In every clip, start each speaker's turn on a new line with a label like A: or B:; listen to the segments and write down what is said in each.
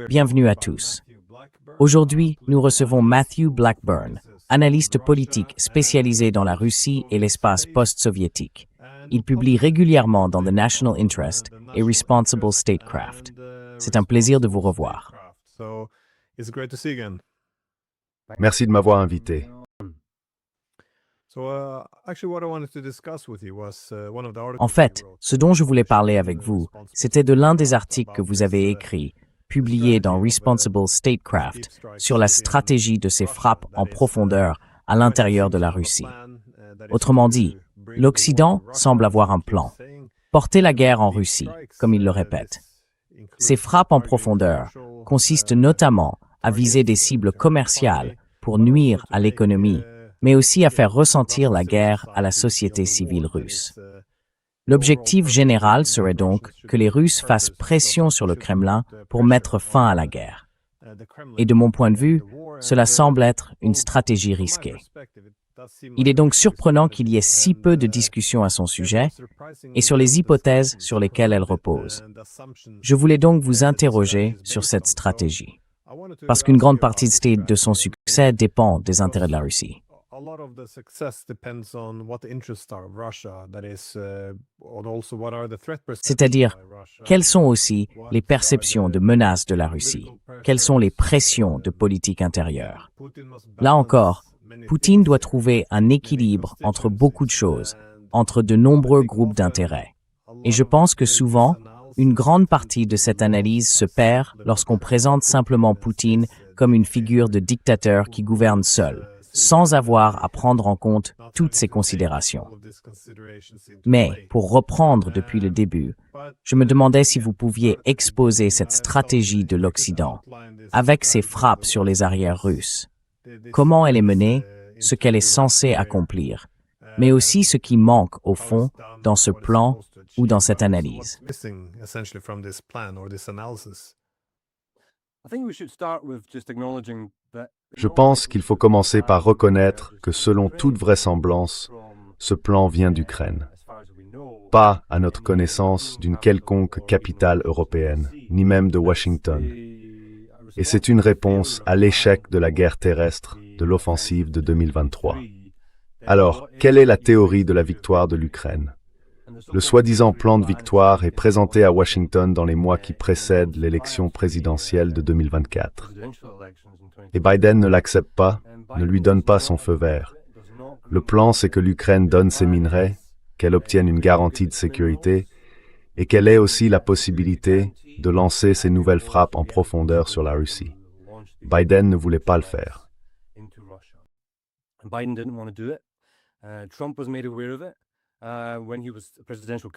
A: Bienvenue à tous. Aujourd'hui, nous recevons Matthew Blackburn, analyste politique spécialisé dans la Russie et l'espace post-soviétique. Il publie régulièrement dans The National Interest et Responsible Statecraft. C'est un plaisir de vous revoir.
B: Merci de m'avoir invité.
A: En fait, ce dont je voulais parler avec vous, c'était de l'un des articles que vous avez écrit, publié dans Responsible Statecraft, sur la stratégie de ces frappes en profondeur à l'intérieur de la Russie. Autrement dit, l'Occident semble avoir un plan. Porter la guerre en Russie, comme il le répète. Ces frappes en profondeur consistent notamment à viser des cibles commerciales pour nuire à l'économie, mais aussi à faire ressentir la guerre à la société civile russe. L'objectif général serait donc que les Russes fassent pression sur le Kremlin pour mettre fin à la guerre. Et de mon point de vue, cela semble être une stratégie risquée. Il est donc surprenant qu'il y ait si peu de discussions à son sujet et sur les hypothèses sur lesquelles elle repose. Je voulais donc vous interroger sur cette stratégie, parce qu'une grande partie de son succès dépend des intérêts de la Russie. C'est-à-dire, quelles sont aussi les perceptions de menaces de la Russie? Quelles sont les pressions de politique intérieure? Là encore, Poutine doit trouver un équilibre entre beaucoup de choses, entre de nombreux groupes d'intérêts. Et je pense que souvent, une grande partie de cette analyse se perd lorsqu'on présente simplement Poutine comme une figure de dictateur qui gouverne seul, sans avoir à prendre en compte toutes ces considérations. Mais, pour reprendre depuis le début, je me demandais si vous pouviez exposer cette stratégie de l'Occident, avec ses frappes sur les arrières russes. Comment elle est menée, ce qu'elle est censée accomplir, mais aussi ce qui manque, au fond, dans ce plan ou dans cette analyse.
B: Je pense qu'il faut commencer par reconnaître que selon toute vraisemblance, ce plan vient d'Ukraine. Pas, à notre connaissance, d'une quelconque capitale européenne, ni même de Washington. Et c'est une réponse à l'échec de la guerre terrestre, de l'offensive de 2023. Alors, quelle est la théorie de la victoire de l'Ukraine? Le soi-disant plan de victoire est présenté à Washington dans les mois qui précèdent l'élection présidentielle de 2024. Et Biden ne l'accepte pas, ne lui donne pas son feu vert. Le plan, c'est que l'Ukraine donne ses minerais, qu'elle obtienne une garantie de sécurité et qu'elle ait aussi la possibilité de lancer ses nouvelles frappes en profondeur sur la Russie. Biden ne voulait pas le faire.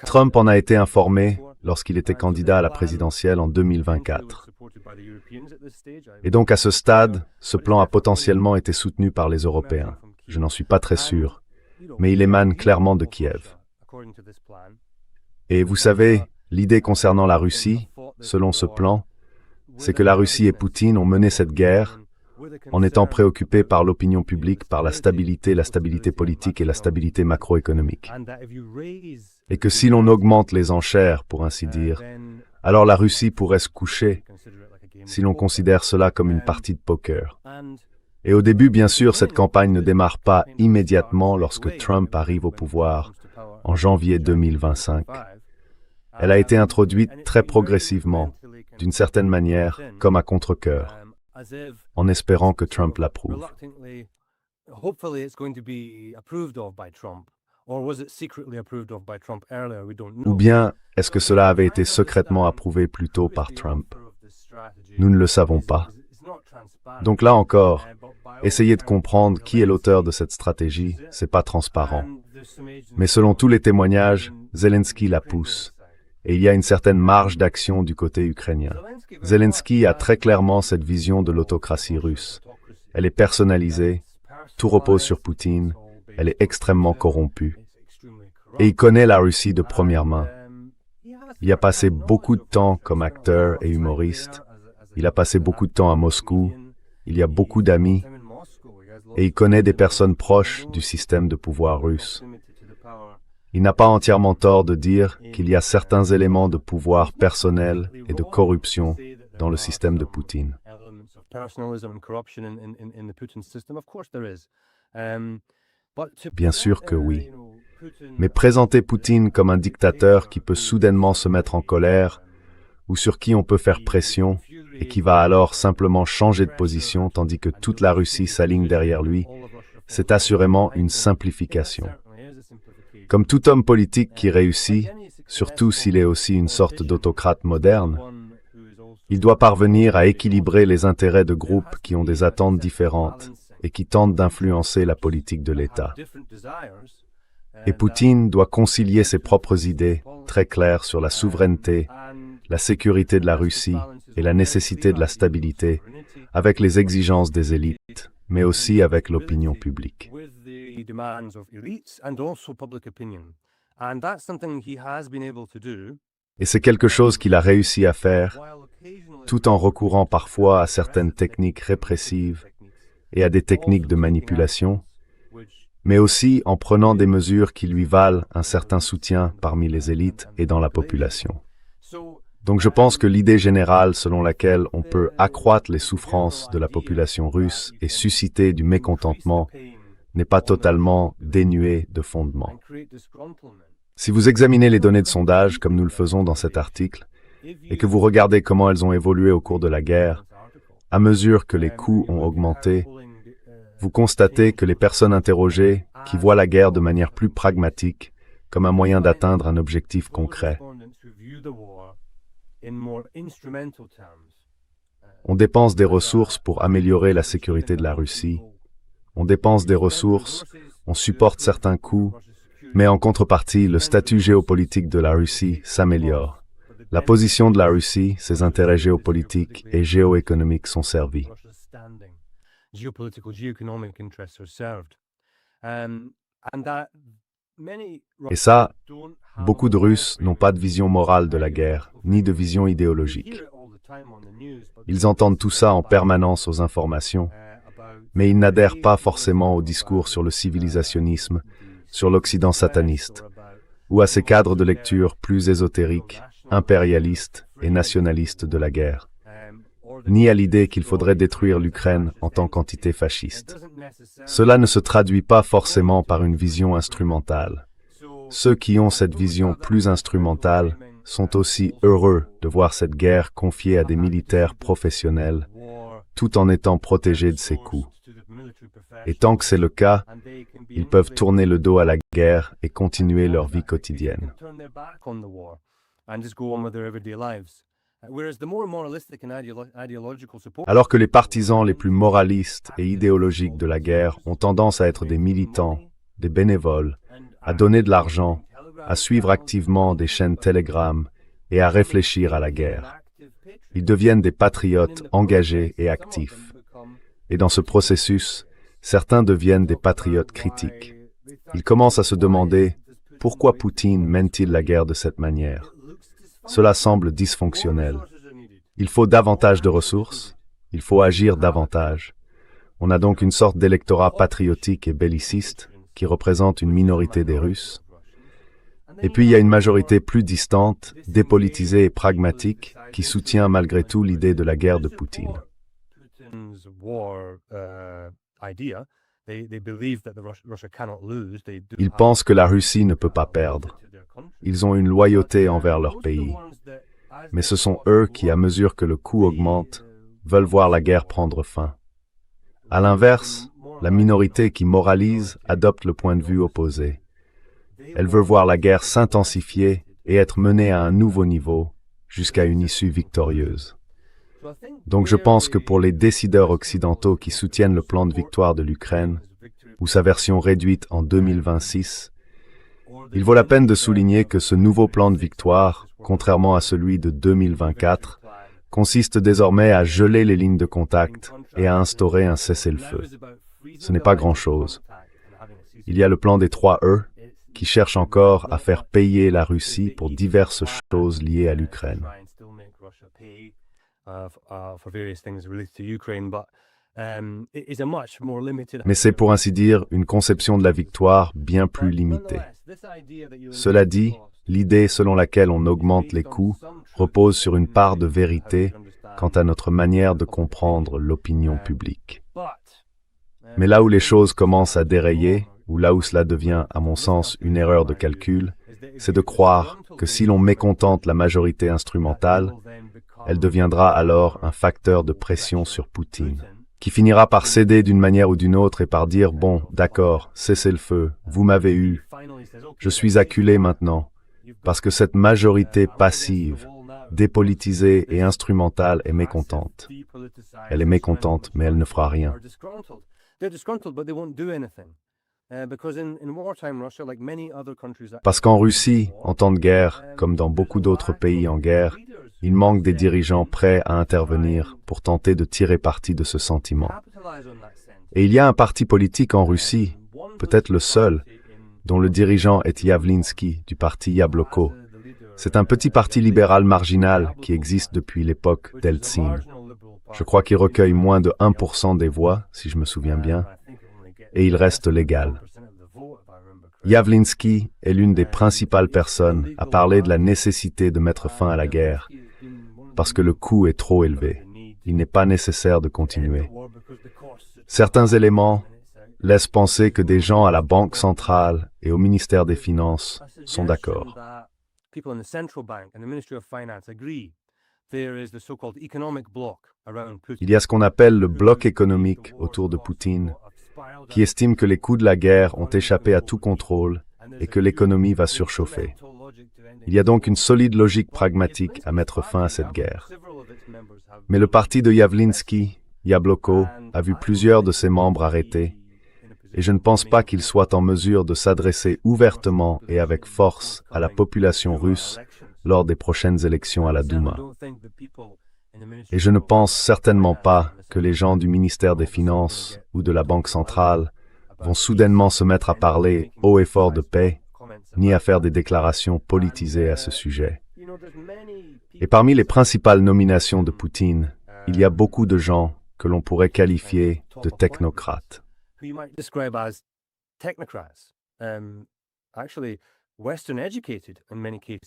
B: Trump en a été informé lorsqu'il était candidat à la présidentielle en 2024. Et donc à ce stade, ce plan a potentiellement été soutenu par les Européens. Je n'en suis pas très sûr, mais il émane clairement de Kiev. Et vous savez, l'idée concernant la Russie, selon ce plan, c'est que la Russie et Poutine ont mené cette guerre en étant préoccupés par l'opinion publique, par la stabilité politique et la stabilité macroéconomique. Et que si l'on augmente les enchères, pour ainsi dire, alors la Russie pourrait se coucher, si l'on considère cela comme une partie de poker. Et au début, bien sûr, cette campagne ne démarre pas immédiatement lorsque Trump arrive au pouvoir, en janvier 2025. Elle a été introduite très progressivement, d'une certaine manière, comme à contre-cœur, en espérant que Trump l'approuve. Ou bien, est-ce que cela avait été secrètement approuvé plus tôt par Trump? Nous ne le savons pas. Donc là encore, essayer de comprendre qui est l'auteur de cette stratégie, c'est pas transparent. Mais selon tous les témoignages, Zelensky la pousse. Et il y a une certaine marge d'action du côté ukrainien. Zelensky a très clairement cette vision de l'autocratie russe. Elle est personnalisée, tout repose sur Poutine, elle est extrêmement corrompue. Et il connaît la Russie de première main. Il a passé beaucoup de temps comme acteur et humoriste. Il a passé beaucoup de temps à Moscou. Il y a beaucoup d'amis. Et il connaît des personnes proches du système de pouvoir russe. Il n'a pas entièrement tort de dire qu'il y a certains éléments de pouvoir personnel et de corruption dans le système de Poutine. Bien sûr que oui. Mais présenter Poutine comme un dictateur qui peut soudainement se mettre en colère ou sur qui on peut faire pression et qui va alors simplement changer de position tandis que toute la Russie s'aligne derrière lui, c'est assurément une simplification. Comme tout homme politique qui réussit, surtout s'il est aussi une sorte d'autocrate moderne, il doit parvenir à équilibrer les intérêts de groupes qui ont des attentes différentes et qui tentent d'influencer la politique de l'État. Et Poutine doit concilier ses propres idées, très claires sur la souveraineté, la sécurité de la Russie et la nécessité de la stabilité, avec les exigences des élites, mais aussi avec l'opinion publique. Et c'est quelque chose qu'il a réussi à faire, tout en recourant parfois à certaines techniques répressives et à des techniques de manipulation, mais aussi en prenant des mesures qui lui valent un certain soutien parmi les élites et dans la population. Donc je pense que l'idée générale selon laquelle on peut accroître les souffrances de la population russe et susciter du mécontentement n'est pas totalement dénuée de fondement. Si vous examinez les données de sondage, comme nous le faisons dans cet article, et que vous regardez comment elles ont évolué au cours de la guerre, à mesure que les coûts ont augmenté, vous constatez que les personnes interrogées, qui voient la guerre de manière plus pragmatique, comme un moyen d'atteindre un objectif concret, on dépense des ressources pour améliorer la sécurité de la Russie, on dépense des ressources, on supporte certains coûts, mais en contrepartie, le statut géopolitique de la Russie s'améliore. La position de la Russie, ses intérêts géopolitiques et géoéconomiques sont servis. Et ça, beaucoup de Russes n'ont pas de vision morale de la guerre, ni de vision idéologique. Ils entendent tout ça en permanence aux informations, mais ils n'adhèrent pas forcément au discours sur le civilisationnisme, sur l'Occident sataniste, ou à ces cadres de lecture plus ésotériques, impérialistes et nationalistes de la guerre, ni à l'idée qu'il faudrait détruire l'Ukraine en tant qu'entité fasciste. Cela ne se traduit pas forcément par une vision instrumentale. Ceux qui ont cette vision plus instrumentale sont aussi heureux de voir cette guerre confiée à des militaires professionnels, tout en étant protégés de ses coûts. Et tant que c'est le cas, ils peuvent tourner le dos à la guerre et continuer leur vie quotidienne. Alors que les partisans les plus moralistes et idéologiques de la guerre ont tendance à être des militants, des bénévoles, à donner de l'argent, à suivre activement des chaînes Telegram et à réfléchir à la guerre. Ils deviennent des patriotes engagés et actifs. Et dans ce processus, certains deviennent des patriotes critiques. Ils commencent à se demander pourquoi Poutine mène-t-il la guerre de cette manière. Cela semble dysfonctionnel. Il faut davantage de ressources, il faut agir davantage. On a donc une sorte d'électorat patriotique et belliciste qui représente une minorité des Russes. Et puis il y a une majorité plus distante, dépolitisée et pragmatique qui soutient malgré tout l'idée de la guerre de Poutine. Ils pensent que la Russie ne peut pas perdre. Ils ont une loyauté envers leur pays. Mais ce sont eux qui, à mesure que le coût augmente, veulent voir la guerre prendre fin. À l'inverse, la minorité qui moralise adopte le point de vue opposé. Elle veut voir la guerre s'intensifier et être menée à un nouveau niveau, jusqu'à une issue victorieuse. Donc je pense que pour les décideurs occidentaux qui soutiennent le plan de victoire de l'Ukraine, ou sa version réduite en 2026, il vaut la peine de souligner que ce nouveau plan de victoire, contrairement à celui de 2024, consiste désormais à geler les lignes de contact et à instaurer un cessez-le-feu. Ce n'est pas grand-chose. Il y a le plan des 3 E, qui cherche encore à faire payer la Russie pour diverses choses liées à l'Ukraine. Mais c'est pour ainsi dire une conception de la victoire bien plus limitée. Cela dit, l'idée selon laquelle on augmente les coûts repose sur une part de vérité quant à notre manière de comprendre l'opinion publique. Mais là où les choses commencent à dérayer, ou là où cela devient, à mon sens, une erreur de calcul, c'est de croire que si l'on mécontente la majorité instrumentale, elle deviendra alors un facteur de pression sur Poutine, qui finira par céder d'une manière ou d'une autre et par dire « Bon, d'accord, cessez le feu, vous m'avez eu, je suis acculé maintenant », parce que cette majorité passive, dépolitisée et instrumentale est mécontente. Elle est mécontente, mais elle ne fera rien. Parce qu'en Russie, en temps de guerre, comme dans beaucoup d'autres pays en guerre, il manque des dirigeants prêts à intervenir pour tenter de tirer parti de ce sentiment. Et il y a un parti politique en Russie, peut-être le seul, dont le dirigeant est Yavlinsky, du parti Yabloko. C'est un petit parti libéral marginal qui existe depuis l'époque d'Eltsine. Je crois qu'il recueille moins de 1% des voix, si je me souviens bien, et il reste légal. Yavlinsky est l'une des principales personnes à parler de la nécessité de mettre fin à la guerre, parce que le coût est trop élevé. Il n'est pas nécessaire de continuer. Certains éléments laissent penser que des gens à la Banque centrale et au ministère des Finances sont d'accord. Il y a ce qu'on appelle le bloc économique autour de Poutine, qui estime que les coûts de la guerre ont échappé à tout contrôle et que l'économie va surchauffer. Il y a donc une solide logique pragmatique à mettre fin à cette guerre. Mais le parti de Yavlinsky, Yabloko, a vu plusieurs de ses membres arrêtés, et je ne pense pas qu'il soit en mesure de s'adresser ouvertement et avec force à la population russe lors des prochaines élections à la Douma. Et je ne pense certainement pas que les gens du ministère des Finances ou de la Banque centrale vont soudainement se mettre à parler haut et fort de paix, ni à faire des déclarations politisées à ce sujet. Et parmi les principales nominations de Poutine, il y a beaucoup de gens que l'on pourrait qualifier de technocrates.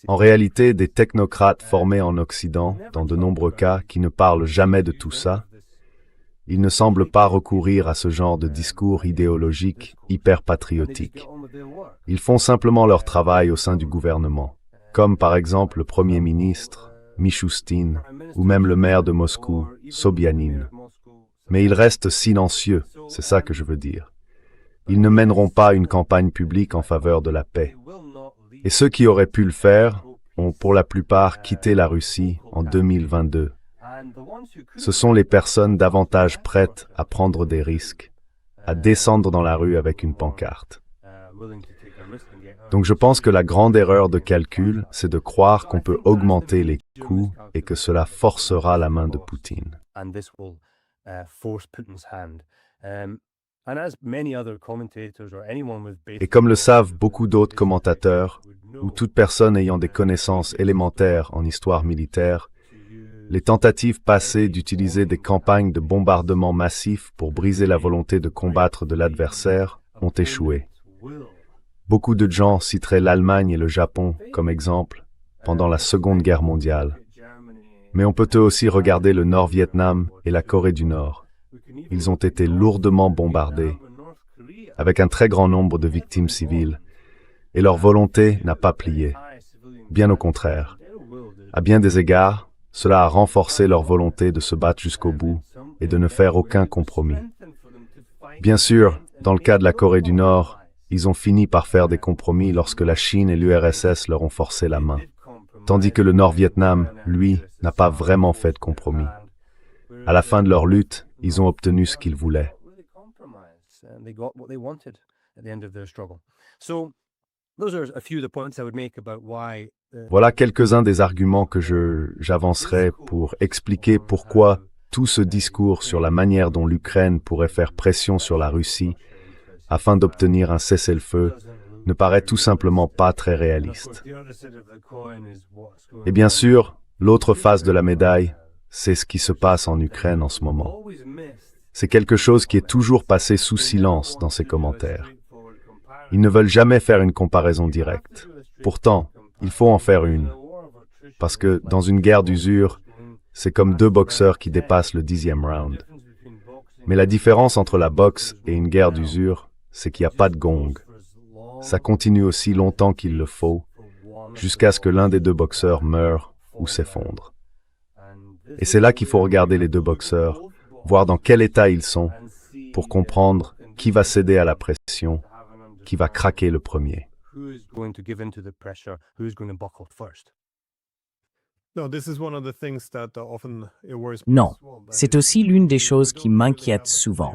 B: En réalité, des technocrates formés en Occident, dans de nombreux cas, qui ne parlent jamais de tout ça, ils ne semblent pas recourir à ce genre de discours idéologique hyper patriotique. Ils font simplement leur travail au sein du gouvernement, comme par exemple le Premier ministre, Mishustin, ou même le maire de Moscou, Sobyanin. Mais ils restent silencieux, c'est ça que je veux dire. Ils ne mèneront pas une campagne publique en faveur de la paix. Et ceux qui auraient pu le faire ont pour la plupart quitté la Russie en 2022. Ce sont les personnes davantage prêtes à prendre des risques, à descendre dans la rue avec une pancarte. Donc je pense que la grande erreur de calcul, c'est de croire qu'on peut augmenter les coûts et que cela forcera la main de Poutine. Et comme le savent beaucoup d'autres commentateurs, ou toute personne ayant des connaissances élémentaires en histoire militaire, les tentatives passées d'utiliser des campagnes de bombardement massifs pour briser la volonté de combattre de l'adversaire ont échoué. Beaucoup de gens citeraient l'Allemagne et le Japon comme exemple pendant la Seconde Guerre mondiale. Mais on peut aussi regarder le Nord-Vietnam et la Corée du Nord. Ils ont été lourdement bombardés, avec un très grand nombre de victimes civiles, et leur volonté n'a pas plié. Bien au contraire. À bien des égards, cela a renforcé leur volonté de se battre jusqu'au bout et de ne faire aucun compromis. Bien sûr, dans le cas de la Corée du Nord, ils ont fini par faire des compromis lorsque la Chine et l'URSS leur ont forcé la main, tandis que le Nord-Vietnam, lui, n'a pas vraiment fait de compromis. À la fin de leur lutte, ils ont obtenu ce qu'ils voulaient. Voilà quelques-uns des arguments que j'avancerai pour expliquer pourquoi tout ce discours sur la manière dont l'Ukraine pourrait faire pression sur la Russie afin d'obtenir un cessez-le-feu ne paraît tout simplement pas très réaliste. Et bien sûr, l'autre face de la médaille, c'est ce qui se passe en Ukraine en ce moment. C'est quelque chose qui est toujours passé sous silence dans ces commentaires. Ils ne veulent jamais faire une comparaison directe. Pourtant, il faut en faire une. Parce que dans une guerre d'usure, c'est comme deux boxeurs qui dépassent le 10e round. Mais la différence entre la boxe et une guerre d'usure, c'est qu'il n'y a pas de gong. Ça continue aussi longtemps qu'il le faut, jusqu'à ce que l'un des deux boxeurs meure ou s'effondre. Et c'est là qu'il faut regarder les deux boxeurs, voir dans quel état ils sont, pour comprendre qui va céder à la pression, qui va craquer le premier.
A: Non, c'est aussi l'une des choses qui m'inquiète souvent.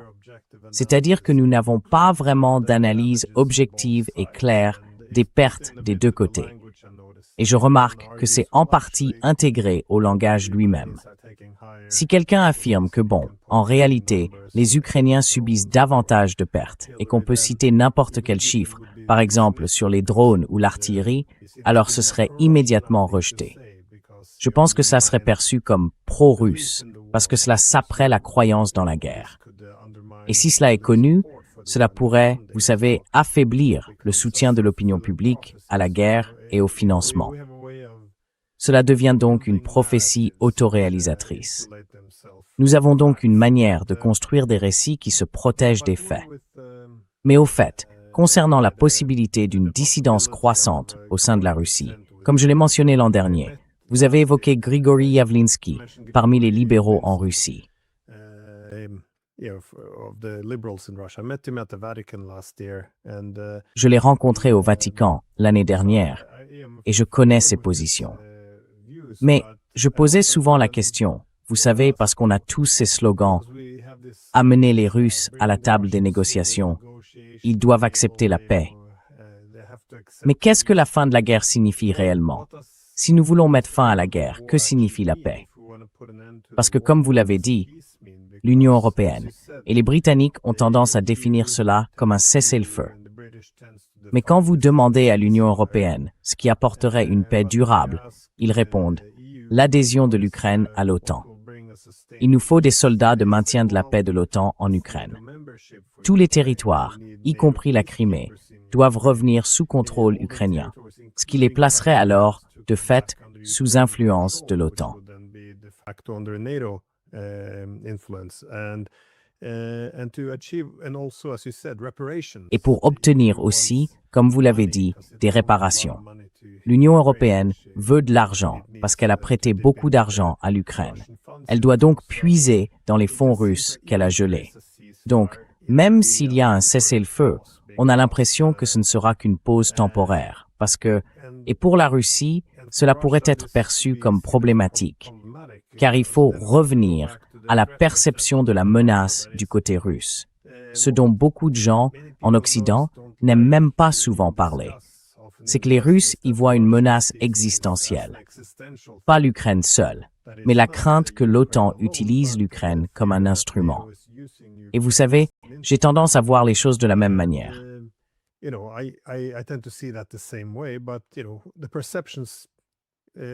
A: C'est-à-dire que nous n'avons pas vraiment d'analyse objective et claire des pertes des deux côtés. Et je remarque que c'est en partie intégré au langage lui-même. Si quelqu'un affirme que en réalité, les Ukrainiens subissent davantage de pertes et qu'on peut citer n'importe quel chiffre, par exemple sur les drones ou l'artillerie, alors ce serait immédiatement rejeté. Je pense que ça serait perçu comme pro-russe, parce que cela saperait la croyance dans la guerre. Et si cela est connu, cela pourrait, vous savez, affaiblir le soutien de l'opinion publique à la guerre et au financement. Cela devient donc une prophétie autoréalisatrice. Nous avons donc une manière de construire des récits qui se protègent des faits. Mais au fait, concernant la possibilité d'une dissidence croissante au sein de la Russie, comme je l'ai mentionné l'an dernier, vous avez évoqué Grigory Yavlinsky parmi les libéraux en Russie. Je l'ai rencontré au Vatican l'année dernière et je connais ses positions. Mais je posais souvent la question, vous savez, parce qu'on a tous ces slogans « Amener les Russes à la table des négociations, ils doivent accepter la paix ». Mais qu'est-ce que la fin de la guerre signifie réellement? Si nous voulons mettre fin à la guerre, que signifie la paix? Parce que comme vous l'avez dit, l'Union européenne et les Britanniques ont tendance à définir cela comme un cessez-le-feu. Mais quand vous demandez à l'Union européenne ce qui apporterait une paix durable, ils répondent « l'adhésion de l'Ukraine à l'OTAN ». Il nous faut des soldats de maintien de la paix de l'OTAN en Ukraine. Tous les territoires, y compris la Crimée, doivent revenir sous contrôle ukrainien, ce qui les placerait alors, de fait, sous influence de l'OTAN. Et pour obtenir aussi, comme vous l'avez dit, des réparations. L'Union européenne veut de l'argent parce qu'elle a prêté beaucoup d'argent à l'Ukraine. Elle doit donc puiser dans les fonds russes qu'elle a gelés. Donc, même s'il y a un cessez-le-feu, on a l'impression que ce ne sera qu'une pause temporaire, parce que, et pour la Russie, cela pourrait être perçu comme problématique, car il faut revenir à la perception de la menace du côté russe, ce dont beaucoup de gens en Occident n'aiment même pas souvent parler. C'est que les Russes y voient une menace existentielle, pas l'Ukraine seule, mais la crainte que l'OTAN utilise l'Ukraine comme un instrument. Et vous savez, j'ai tendance à voir les choses de la même manière.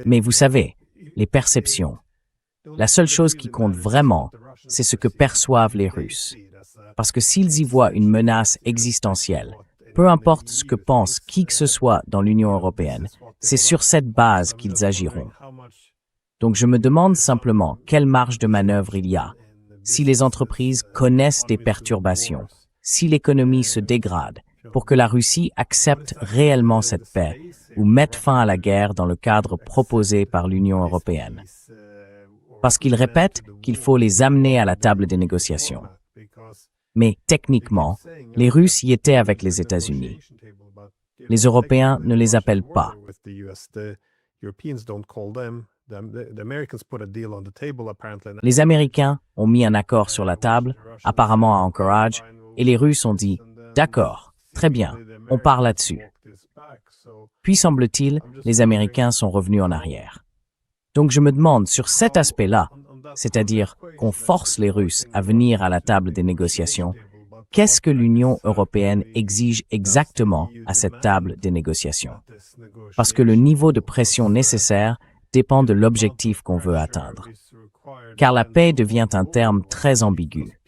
A: Mais vous savez, les perceptions. La seule chose qui compte vraiment, c'est ce que perçoivent les Russes. Parce que s'ils y voient une menace existentielle, peu importe ce que pense qui que ce soit dans l'Union européenne, c'est sur cette base qu'ils agiront. Donc je me demande simplement quelle marge de manœuvre il y a, si les entreprises connaissent des perturbations, si l'économie se dégrade, pour que la Russie accepte réellement cette paix ou mette fin à la guerre dans le cadre proposé par l'Union européenne. Parce qu'ils répètent qu'il faut les amener à la table des négociations. Mais techniquement, les Russes y étaient avec les États-Unis. Les Européens ne les appellent pas. Les Américains ont mis un accord sur la table, apparemment à Anchorage, et les Russes ont dit « D'accord, très bien, on part là-dessus ». Puis, semble-t-il, les Américains sont revenus en arrière. Donc je me demande sur cet aspect-là, c'est-à-dire qu'on force les Russes à venir à la table des négociations, qu'est-ce que l'Union européenne exige exactement à cette table des négociations? Parce que le niveau de pression nécessaire dépend de l'objectif qu'on veut atteindre. Car la paix devient un terme très ambigu.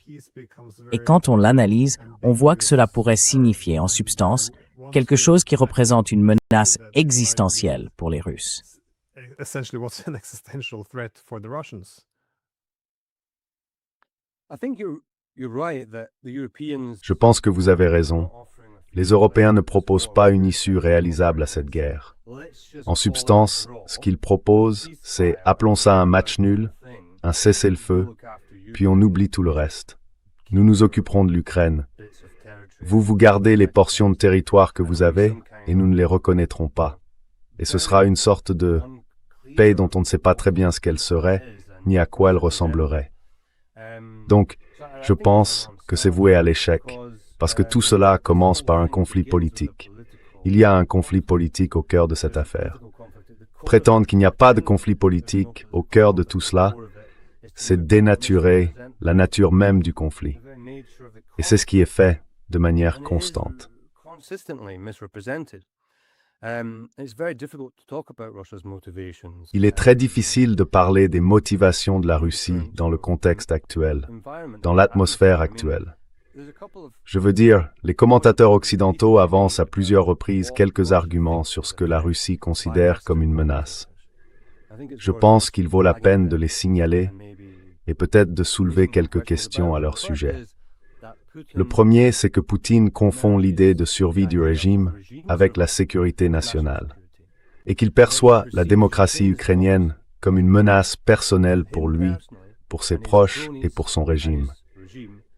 A: Et quand on l'analyse, on voit que cela pourrait signifier, en substance, quelque chose qui représente une menace existentielle pour les Russes.
B: Je pense que vous avez raison. Les Européens ne proposent pas une issue réalisable à cette guerre. En substance, ce qu'ils proposent, c'est, appelons ça un match nul, un cessez-le-feu, puis on oublie tout le reste. Nous nous occuperons de l'Ukraine. Vous gardez les portions de territoire que vous avez, et nous ne les reconnaîtrons pas. Et ce sera une sorte de paix dont on ne sait pas très bien ce qu'elle serait, ni à quoi elle ressemblerait. Donc, je pense que c'est voué à l'échec, parce que tout cela commence par un conflit politique. Il y a un conflit politique au cœur de cette affaire. Prétendre qu'il n'y a pas de conflit politique au cœur de tout cela, c'est dénaturer la nature même du conflit. Et c'est ce qui est fait de manière constante. Il est très difficile de parler des motivations de la Russie dans le contexte actuel, dans l'atmosphère actuelle. Je veux dire, les commentateurs occidentaux avancent à plusieurs reprises quelques arguments sur ce que la Russie considère comme une menace. Je pense qu'il vaut la peine de les signaler et peut-être de soulever quelques questions à leur sujet. Le premier, c'est que Poutine confond l'idée de survie du régime avec la sécurité nationale, et qu'il perçoit la démocratie ukrainienne comme une menace personnelle pour lui, pour ses proches et pour son régime.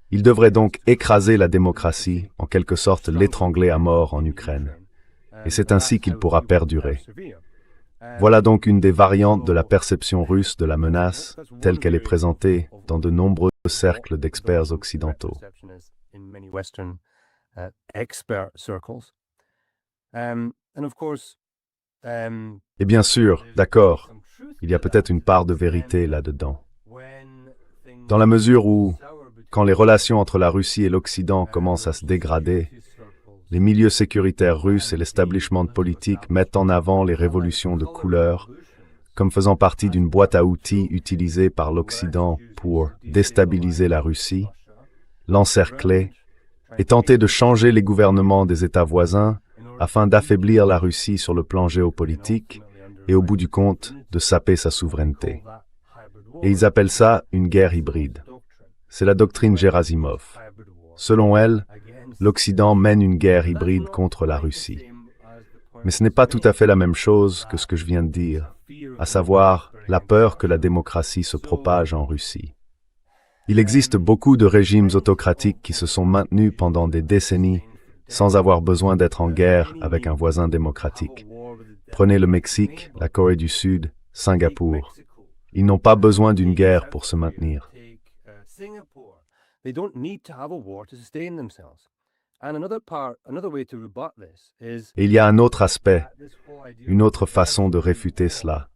B: Il devrait donc écraser la démocratie, en quelque sorte l'étrangler à mort en Ukraine. Et c'est ainsi qu'il pourra perdurer. Voilà donc une des variantes de la perception russe de la menace, telle qu'elle est présentée dans de nombreux cercles d'experts occidentaux. Et bien sûr, d'accord, il y a peut-être une part de vérité là-dedans. Dans la mesure où, quand les relations entre la Russie et l'Occident commencent à se dégrader, les milieux sécuritaires russes et l'establishment politique mettent en avant les révolutions de couleur comme faisant partie d'une boîte à outils utilisée par l'Occident pour déstabiliser la Russie, l'encercler et tenter de changer les gouvernements des États voisins afin d'affaiblir la Russie sur le plan géopolitique et au bout du compte de saper sa souveraineté. Et ils appellent ça une guerre hybride. C'est la doctrine Gerasimov. Selon elle, l'Occident mène une guerre hybride contre la Russie. Mais ce n'est pas tout à fait la même chose que ce que je viens de dire, à savoir la peur que la démocratie se propage en Russie. Il existe beaucoup de régimes autocratiques qui se sont maintenus pendant des décennies sans avoir besoin d'être en guerre avec un voisin démocratique. Prenez le Mexique, la Corée du Sud, Singapour. Ils n'ont pas besoin d'une guerre pour se maintenir. Et il y a un autre aspect, une autre façon de réfuter cela.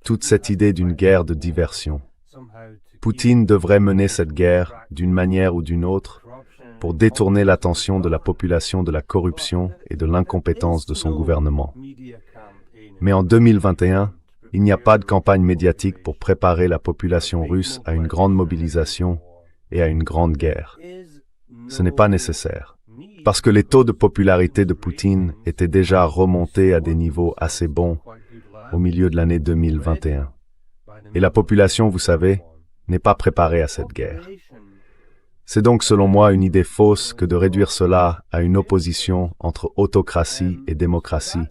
B: Toute cette idée d'une guerre de diversion. Poutine devrait mener cette guerre, d'une manière ou d'une autre, pour détourner l'attention de la population de la corruption et de l'incompétence de son gouvernement. Mais en 2021, il n'y a pas de campagne médiatique pour préparer la population russe à une grande mobilisation et à une grande guerre. Ce n'est pas nécessaire, parce que les taux de popularité de Poutine étaient déjà remontés à des niveaux assez bons au milieu de l'année 2021. Et la population, vous savez, n'est pas préparée à cette guerre. C'est donc selon moi une idée fausse que de réduire cela à une opposition entre autocratie et démocratie,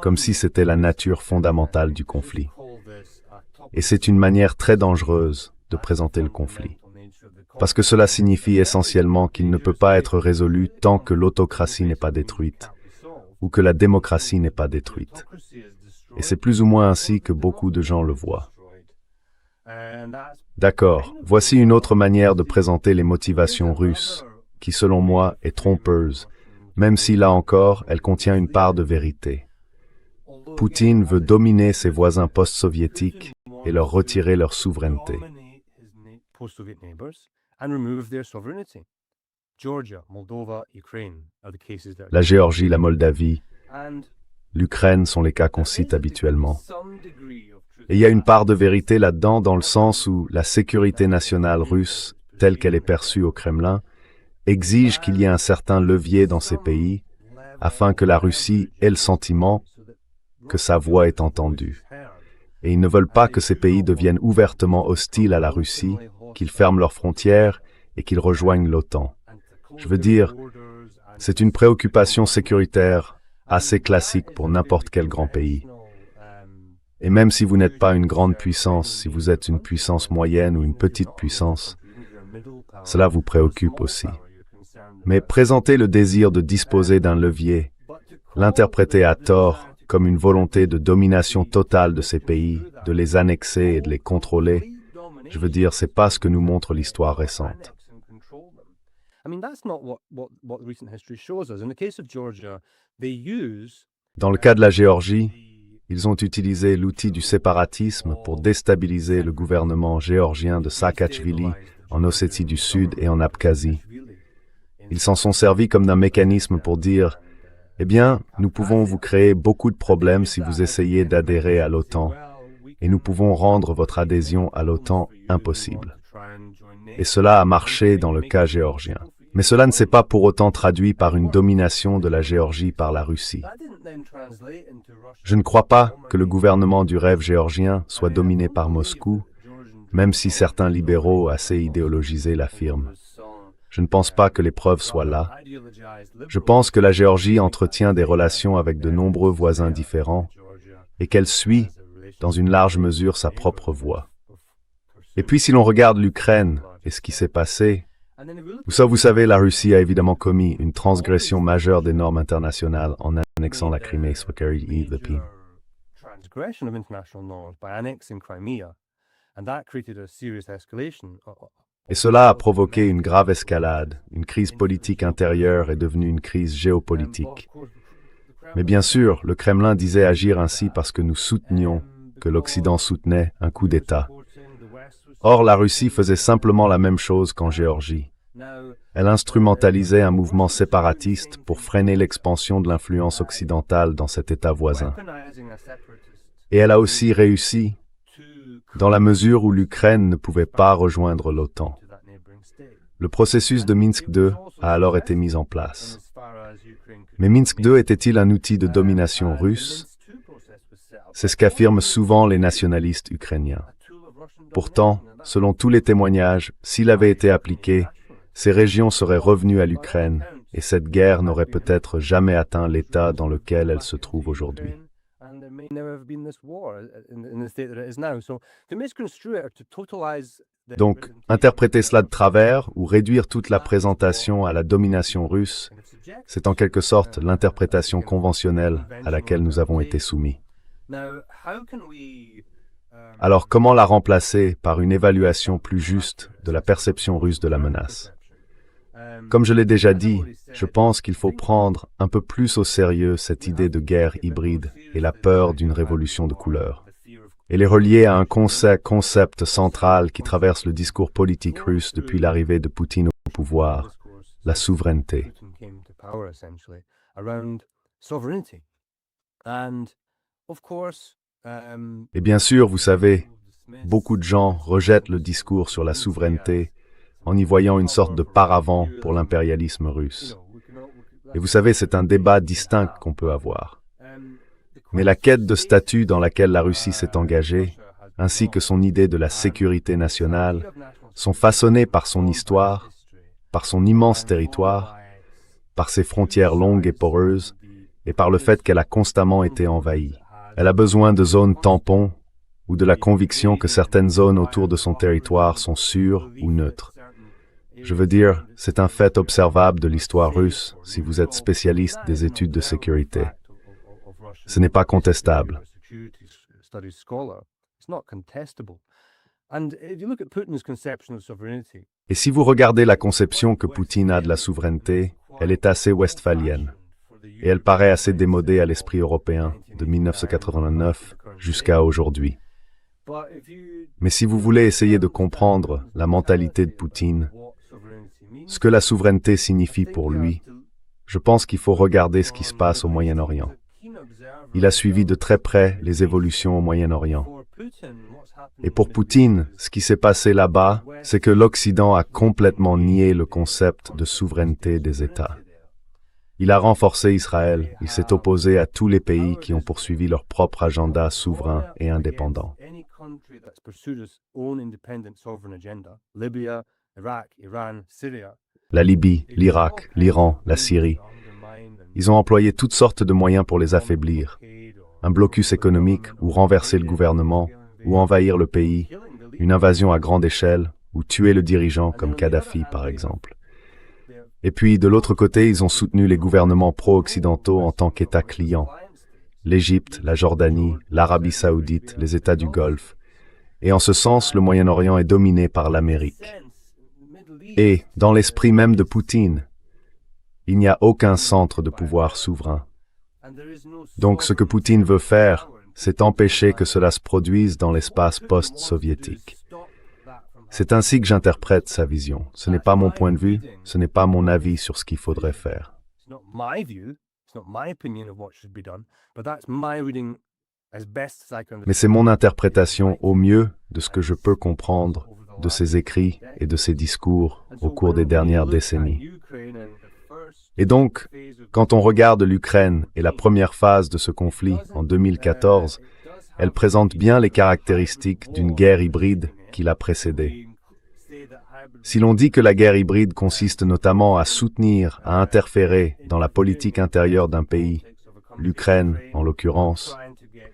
B: comme si c'était la nature fondamentale du conflit. Et c'est une manière très dangereuse de présenter le conflit. Parce que cela signifie essentiellement qu'il ne peut pas être résolu tant que l'autocratie n'est pas détruite, ou que la démocratie n'est pas détruite. Et c'est plus ou moins ainsi que beaucoup de gens le voient. D'accord, voici une autre manière de présenter les motivations russes, qui selon moi est trompeuse, même si là encore elle contient une part de vérité. Poutine veut dominer ses voisins post-soviétiques et leur retirer leur souveraineté. La Géorgie, la Moldavie, l'Ukraine sont les cas qu'on cite habituellement. Et il y a une part de vérité là-dedans dans le sens où la sécurité nationale russe telle qu'elle est perçue au Kremlin, exige qu'il y ait un certain levier dans ces pays afin que la Russie ait le sentiment que sa voix est entendue. Et ils ne veulent pas que ces pays deviennent ouvertement hostiles à la Russie, qu'ils ferment leurs frontières et qu'ils rejoignent l'OTAN. Je veux dire, c'est une préoccupation sécuritaire assez classique pour n'importe quel grand pays. Et même si vous n'êtes pas une grande puissance, si vous êtes une puissance moyenne ou une petite puissance, cela vous préoccupe aussi. Mais présenter le désir de disposer d'un levier, l'interpréter à tort comme une volonté de domination totale de ces pays, de les annexer et de les contrôler, je veux dire, c'est pas ce que nous montre l'histoire récente. Dans le cas de la Géorgie, ils ont utilisé l'outil du séparatisme pour déstabiliser le gouvernement géorgien de Saakachvili en Ossétie du Sud et en Abkhazie. Ils s'en sont servis comme d'un mécanisme pour dire « Eh bien, nous pouvons vous créer beaucoup de problèmes si vous essayez d'adhérer à l'OTAN, et nous pouvons rendre votre adhésion à l'OTAN impossible. » Et cela a marché dans le cas géorgien. Mais cela ne s'est pas pour autant traduit par une domination de la Géorgie par la Russie. Je ne crois pas que le gouvernement du rêve géorgien soit dominé par Moscou, même si certains libéraux assez idéologisés l'affirment. Je ne pense pas que les preuves soient là. Je pense que la Géorgie entretient des relations avec de nombreux voisins différents et qu'elle suit, dans une large mesure, sa propre voie. Et puis si l'on regarde l'Ukraine et ce qui s'est passé, vous savez, la Russie a évidemment commis une transgression majeure des normes internationales en annexant la Crimée, et cela a provoqué une grave escalade, une crise politique intérieure est devenue une crise géopolitique. Mais bien sûr, le Kremlin disait agir ainsi parce que nous soutenions, que l'Occident soutenait un coup d'État. Or, la Russie faisait simplement la même chose qu'en Géorgie. Elle instrumentalisait un mouvement séparatiste pour freiner l'expansion de l'influence occidentale dans cet État voisin. Et elle a aussi réussi, dans la mesure où l'Ukraine ne pouvait pas rejoindre l'OTAN. Le processus de Minsk II a alors été mis en place. Mais Minsk II était-il un outil de domination russe? C'est ce qu'affirment souvent les nationalistes ukrainiens. Pourtant, selon tous les témoignages, s'il avait été appliqué, ces régions seraient revenues à l'Ukraine et cette guerre n'aurait peut-être jamais atteint l'état dans lequel elle se trouve aujourd'hui. Donc, interpréter cela de travers ou réduire toute la présentation à la domination russe, c'est en quelque sorte l'interprétation conventionnelle à laquelle nous avons été soumis. Alors, comment la remplacer par une évaluation plus juste de la perception russe de la menace? Comme je l'ai déjà dit, je pense qu'il faut prendre un peu plus au sérieux cette idée de guerre hybride et la peur d'une révolution de couleur, et les relier à un concept central qui traverse le discours politique russe depuis l'arrivée de Poutine au pouvoir, la souveraineté. Et bien sûr, vous savez, beaucoup de gens rejettent le discours sur la souveraineté en y voyant une sorte de paravent pour l'impérialisme russe. Et vous savez, c'est un débat distinct qu'on peut avoir. Mais la quête de statut dans laquelle la Russie s'est engagée, ainsi que son idée de la sécurité nationale, sont façonnées par son histoire, par son immense territoire, par ses frontières longues et poreuses, et par le fait qu'elle a constamment été envahie. Elle a besoin de zones tampons ou de la conviction que certaines zones autour de son territoire sont sûres ou neutres. Je veux dire, c'est un fait observable de l'histoire russe si vous êtes spécialiste des études de sécurité. Ce n'est pas contestable. Et si vous regardez la conception que Poutine a de la souveraineté, elle est assez westphalienne. Et elle paraît assez démodée à l'esprit européen, de 1989 jusqu'à aujourd'hui. Mais si vous voulez essayer de comprendre la mentalité de Poutine, ce que la souveraineté signifie pour lui, je pense qu'il faut regarder ce qui se passe au Moyen-Orient. Il a suivi de très près les évolutions au Moyen-Orient. Et pour Poutine, ce qui s'est passé là-bas, c'est que l'Occident a complètement nié le concept de souveraineté des États. Il a renforcé Israël, il s'est opposé à tous les pays qui ont poursuivi leur propre agenda souverain et indépendant. La Libye, l'Irak, l'Iran, la Syrie. Ils ont employé toutes sortes de moyens pour les affaiblir. Un blocus économique, ou renverser le gouvernement, ou envahir le pays, une invasion à grande échelle, ou tuer le dirigeant comme Kadhafi par exemple. Et puis, de l'autre côté, ils ont soutenu les gouvernements pro-occidentaux en tant qu'États clients. L'Égypte, la Jordanie, l'Arabie saoudite, les États du Golfe. Et en ce sens, le Moyen-Orient est dominé par l'Amérique. Et, dans l'esprit même de Poutine, il n'y a aucun centre de pouvoir souverain. Donc ce que Poutine veut faire, c'est empêcher que cela se produise dans l'espace post-soviétique. C'est ainsi que j'interprète sa vision. Ce n'est pas mon point de vue, ce n'est pas mon avis sur ce qu'il faudrait faire. Mais c'est mon interprétation au mieux de ce que je peux comprendre de ses écrits et de ses discours au cours des dernières décennies. Et donc, quand on regarde l'Ukraine et la première phase de ce conflit en 2014, elle présente bien les caractéristiques d'une guerre hybride qui l'a précédée. Si l'on dit que la guerre hybride consiste notamment à soutenir, à interférer dans la politique intérieure d'un pays, l'Ukraine en l'occurrence,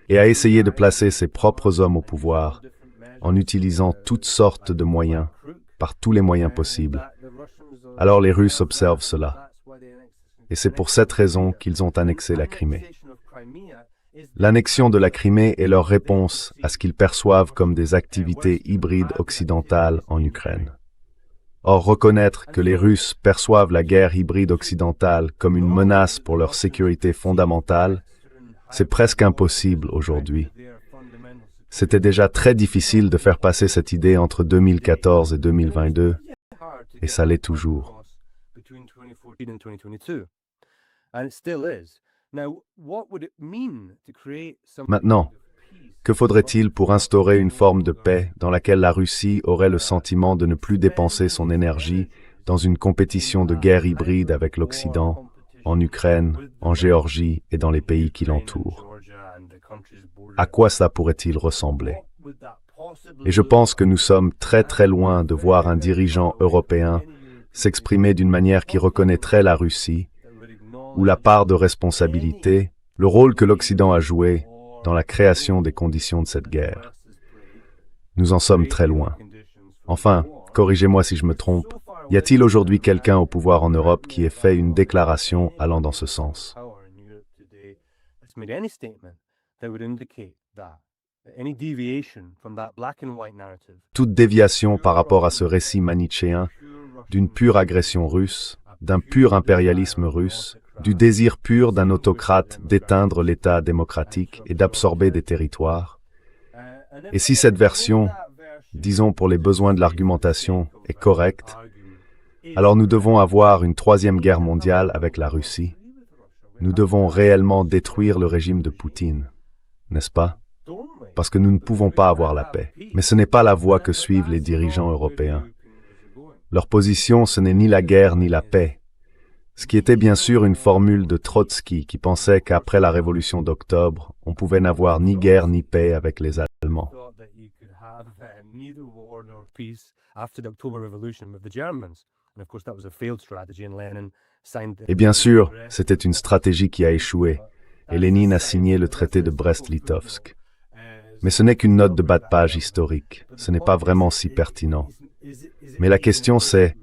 B: et à essayer de placer ses propres hommes au pouvoir, en utilisant toutes sortes de moyens, par tous les moyens possibles, alors les Russes observent cela. Et c'est pour cette raison qu'ils ont annexé la Crimée. L'annexion de la Crimée est leur réponse à ce qu'ils perçoivent comme des activités hybrides occidentales en Ukraine. Or, reconnaître que les Russes perçoivent la guerre hybride occidentale comme une menace pour leur sécurité fondamentale, c'est presque impossible aujourd'hui. C'était déjà très difficile de faire passer cette idée entre 2014 et 2022, et ça l'est toujours. Maintenant, que faudrait-il pour instaurer une forme de paix dans laquelle la Russie aurait le sentiment de ne plus dépenser son énergie dans une compétition de guerre hybride avec l'Occident, en Ukraine, en Géorgie et dans les pays qui l'entourent? À quoi cela pourrait-il ressembler? Et je pense que nous sommes très très loin de voir un dirigeant européen s'exprimer d'une manière qui reconnaîtrait la Russie, ou la part de responsabilité, le rôle que l'Occident a joué dans la création des conditions de cette guerre. Nous en sommes très loin. Enfin, corrigez-moi si je me trompe, y a-t-il aujourd'hui quelqu'un au pouvoir en Europe qui ait fait une déclaration allant dans ce sens? Toute déviation par rapport à ce récit manichéen d'une pure agression russe, d'un pur impérialisme russe, du désir pur d'un autocrate d'éteindre l'État démocratique et d'absorber des territoires. Et si cette version, disons pour les besoins de l'argumentation, est correcte, alors nous devons avoir une troisième guerre mondiale avec la Russie. Nous devons réellement détruire le régime de Poutine, n'est-ce pas? Parce que nous ne pouvons pas avoir la paix. Mais ce n'est pas la voie que suivent les dirigeants européens. Leur position, ce n'est ni la guerre ni la paix. Ce qui était bien sûr une formule de Trotsky qui pensait qu'après la révolution d'octobre, on pouvait n'avoir ni guerre ni paix avec les Allemands. Et bien sûr, c'était une stratégie qui a échoué, et Lénine a signé le traité de Brest-Litovsk. Mais ce n'est qu'une note de bas de page historique, ce n'est pas vraiment si pertinent. Mais la question c'est,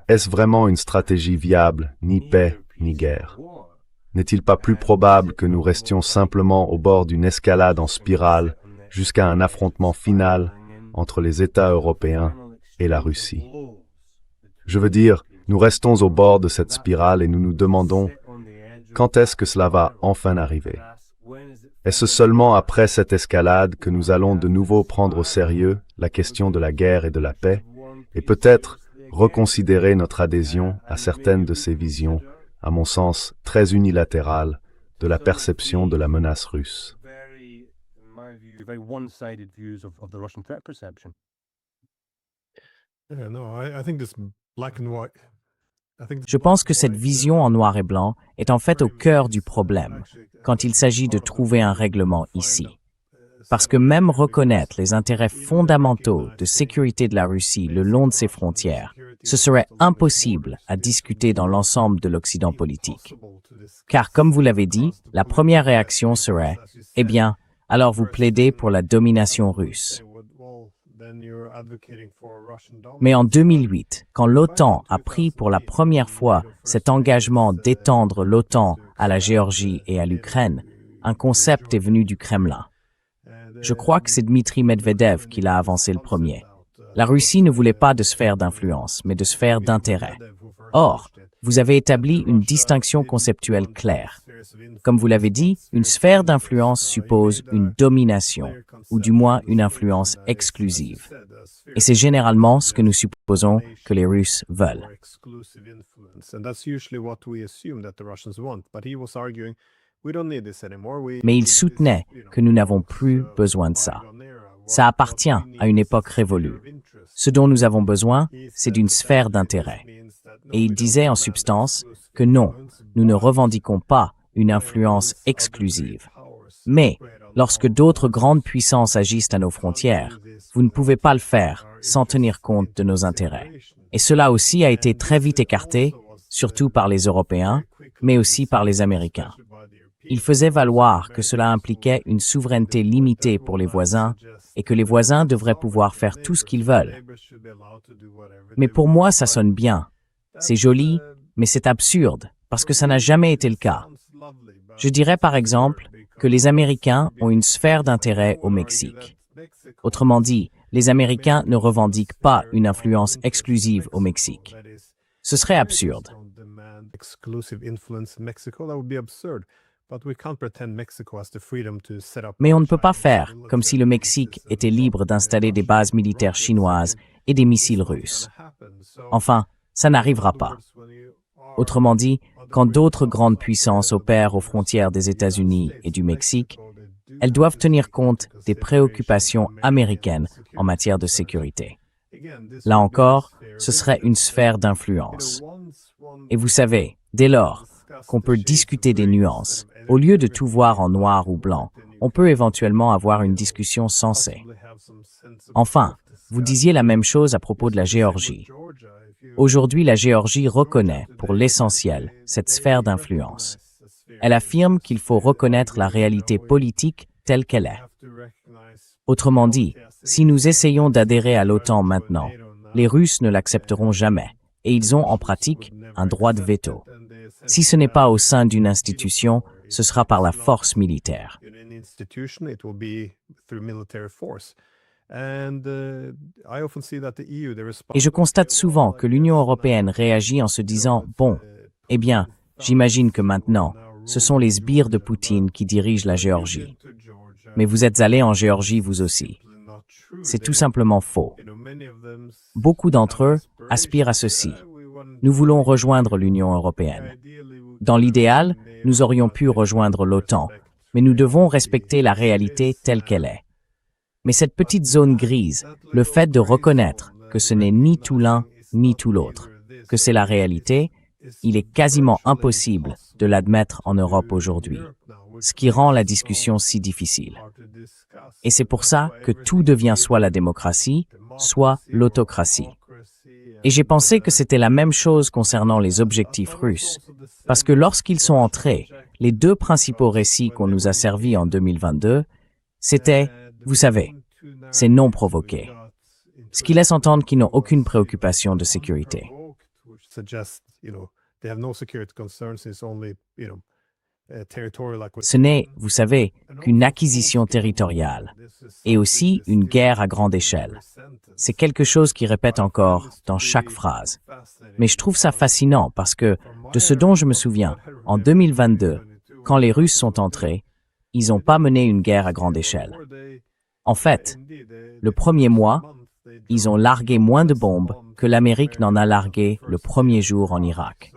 B: est-ce vraiment une stratégie viable, ni paix, ni guerre? N'est-il pas plus probable que nous restions simplement au bord d'une escalade en spirale jusqu'à un affrontement final entre les États européens et la Russie? Je veux dire, nous restons au bord de cette spirale et nous nous demandons quand est-ce que cela va enfin arriver? Est-ce seulement après cette escalade que nous allons de nouveau prendre au sérieux la question de la guerre et de la paix, et peut-être reconsidérer notre adhésion à certaines de ces visions, à mon sens très unilatérales, de la perception de la menace russe?
A: Je pense que cette vision en noir et blanc est en fait au cœur du problème quand il s'agit de trouver un règlement ici. Parce que même reconnaître les intérêts fondamentaux de sécurité de la Russie le long de ses frontières, ce serait impossible à discuter dans l'ensemble de l'Occident politique. Car comme vous l'avez dit, la première réaction serait « Eh bien, alors vous plaidez pour la domination russe ». Mais en 2008, quand l'OTAN a pris pour la première fois cet engagement d'étendre l'OTAN à la Géorgie et à l'Ukraine, un concept est venu du Kremlin. Je crois que c'est Dmitri Medvedev qui l'a avancé le premier. La Russie ne voulait pas de sphère d'influence, mais de sphère d'intérêt. Or, vous avez établi une distinction conceptuelle claire. Comme vous l'avez dit, une sphère d'influence suppose une domination, ou du moins une influence exclusive. Et c'est généralement ce que nous supposons que les Russes veulent. Mais il soutenait que nous n'avons plus besoin de ça. Ça appartient à une époque révolue. Ce dont nous avons besoin, c'est d'une sphère d'intérêt. Et il disait en substance que non, nous ne revendiquons pas une influence exclusive. Mais, lorsque d'autres grandes puissances agissent à nos frontières, vous ne pouvez pas le faire sans tenir compte de nos intérêts. Et cela aussi a été très vite écarté, surtout par les Européens, mais aussi par les Américains. Il faisait valoir que cela impliquait une souveraineté limitée pour les voisins et que les voisins devraient pouvoir faire tout ce qu'ils veulent. Mais pour moi, ça sonne bien. C'est joli, mais c'est absurde, parce que ça n'a jamais été le cas. Je dirais par exemple que les Américains ont une sphère d'intérêt au Mexique. Autrement dit, les Américains ne revendiquent pas une influence exclusive au Mexique. Ce serait absurde. Mais on ne peut pas faire comme si le Mexique était libre d'installer des bases militaires chinoises et des missiles russes. Enfin, ça n'arrivera pas. Autrement dit, quand d'autres grandes puissances opèrent aux frontières des États-Unis et du Mexique, elles doivent tenir compte des préoccupations américaines en matière de sécurité. Là encore, ce serait une sphère d'influence. Et vous savez, dès lors qu'on peut discuter des nuances, au lieu de tout voir en noir ou blanc, on peut éventuellement avoir une discussion sensée. Enfin, vous disiez la même chose à propos de la Géorgie. Aujourd'hui, la Géorgie reconnaît, pour l'essentiel, cette sphère d'influence. Elle affirme qu'il faut reconnaître la réalité politique telle qu'elle est. Autrement dit, si nous essayons d'adhérer à l'OTAN maintenant, les Russes ne l'accepteront jamais, et ils ont en pratique un droit de veto. Si ce n'est pas au sein d'une institution, ce sera par la force militaire. Et je constate souvent que l'Union européenne réagit en se disant « Bon, eh bien, j'imagine que maintenant, ce sont les sbires de Poutine qui dirigent la Géorgie. Mais vous êtes allés en Géorgie vous aussi. » C'est tout simplement faux. Beaucoup d'entre eux aspirent à ceci. Nous voulons rejoindre l'Union européenne. Dans l'idéal, nous aurions pu rejoindre l'OTAN, mais nous devons respecter la réalité telle qu'elle est. Mais cette petite zone grise, le fait de reconnaître que ce n'est ni tout l'un ni tout l'autre, que c'est la réalité, il est quasiment impossible de l'admettre en Europe aujourd'hui, ce qui rend la discussion si difficile. Et c'est pour ça que tout devient soit la démocratie, soit l'autocratie. Et j'ai pensé que c'était la même chose concernant les objectifs russes, parce que lorsqu'ils sont entrés, les deux principaux récits qu'on nous a servis en 2022, c'était, vous savez, c'est non provoqué, ce qui laisse entendre qu'ils n'ont aucune préoccupation de sécurité. Ce n'est, vous savez, qu'une acquisition territoriale, et aussi une guerre à grande échelle. C'est quelque chose qui répète encore dans chaque phrase. Mais je trouve ça fascinant parce que, de ce dont je me souviens, en 2022, quand les Russes sont entrés, ils n'ont pas mené une guerre à grande échelle. En fait, le premier mois, ils ont largué moins de bombes que l'Amérique n'en a largué le premier jour en Irak.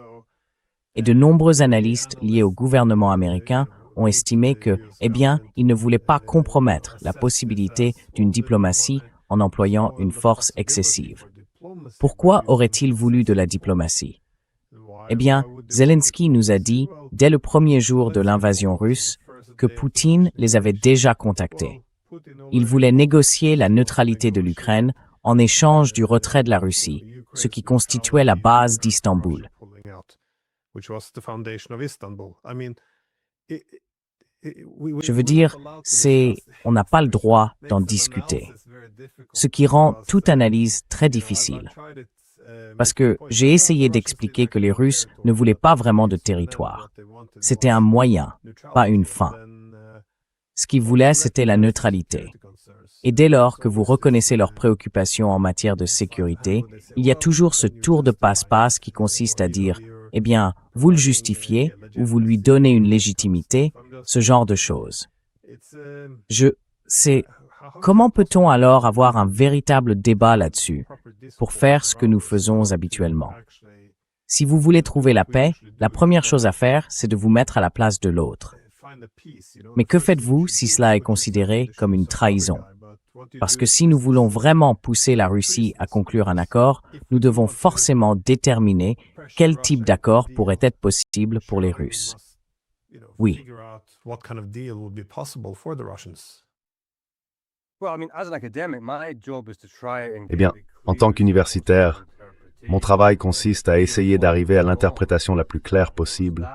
A: Et de nombreux analystes liés au gouvernement américain ont estimé que, ils ne voulaient pas compromettre la possibilité d'une diplomatie en employant une force excessive. Pourquoi aurait-il voulu de la diplomatie? Zelensky nous a dit, dès le premier jour de l'invasion russe, que Poutine les avait déjà contactés. Il voulait négocier la neutralité de l'Ukraine en échange du retrait de la Russie, ce qui constituait la base d'Istanbul. Je veux dire, on n'a pas le droit d'en discuter, ce qui rend toute analyse très difficile. Parce que j'ai essayé d'expliquer que les Russes ne voulaient pas vraiment de territoire. C'était un moyen, pas une fin. Ce qu'ils voulaient, c'était la neutralité. Et dès lors que vous reconnaissez leurs préoccupations en matière de sécurité, il y a toujours ce tour de passe-passe qui consiste à dire « vous le justifiez ou vous lui donnez une légitimité », ce genre de choses. Comment peut-on alors avoir un véritable débat là-dessus pour faire ce que nous faisons habituellement? Si vous voulez trouver la paix, la première chose à faire, c'est de vous mettre à la place de l'autre. Mais que faites-vous si cela est considéré comme une trahison? Parce que si nous voulons vraiment pousser la Russie à conclure un accord, nous devons forcément déterminer quel type d'accord pourrait être possible pour les Russes. Oui.
B: En tant qu'universitaire, mon travail consiste à essayer d'arriver à l'interprétation la plus claire possible,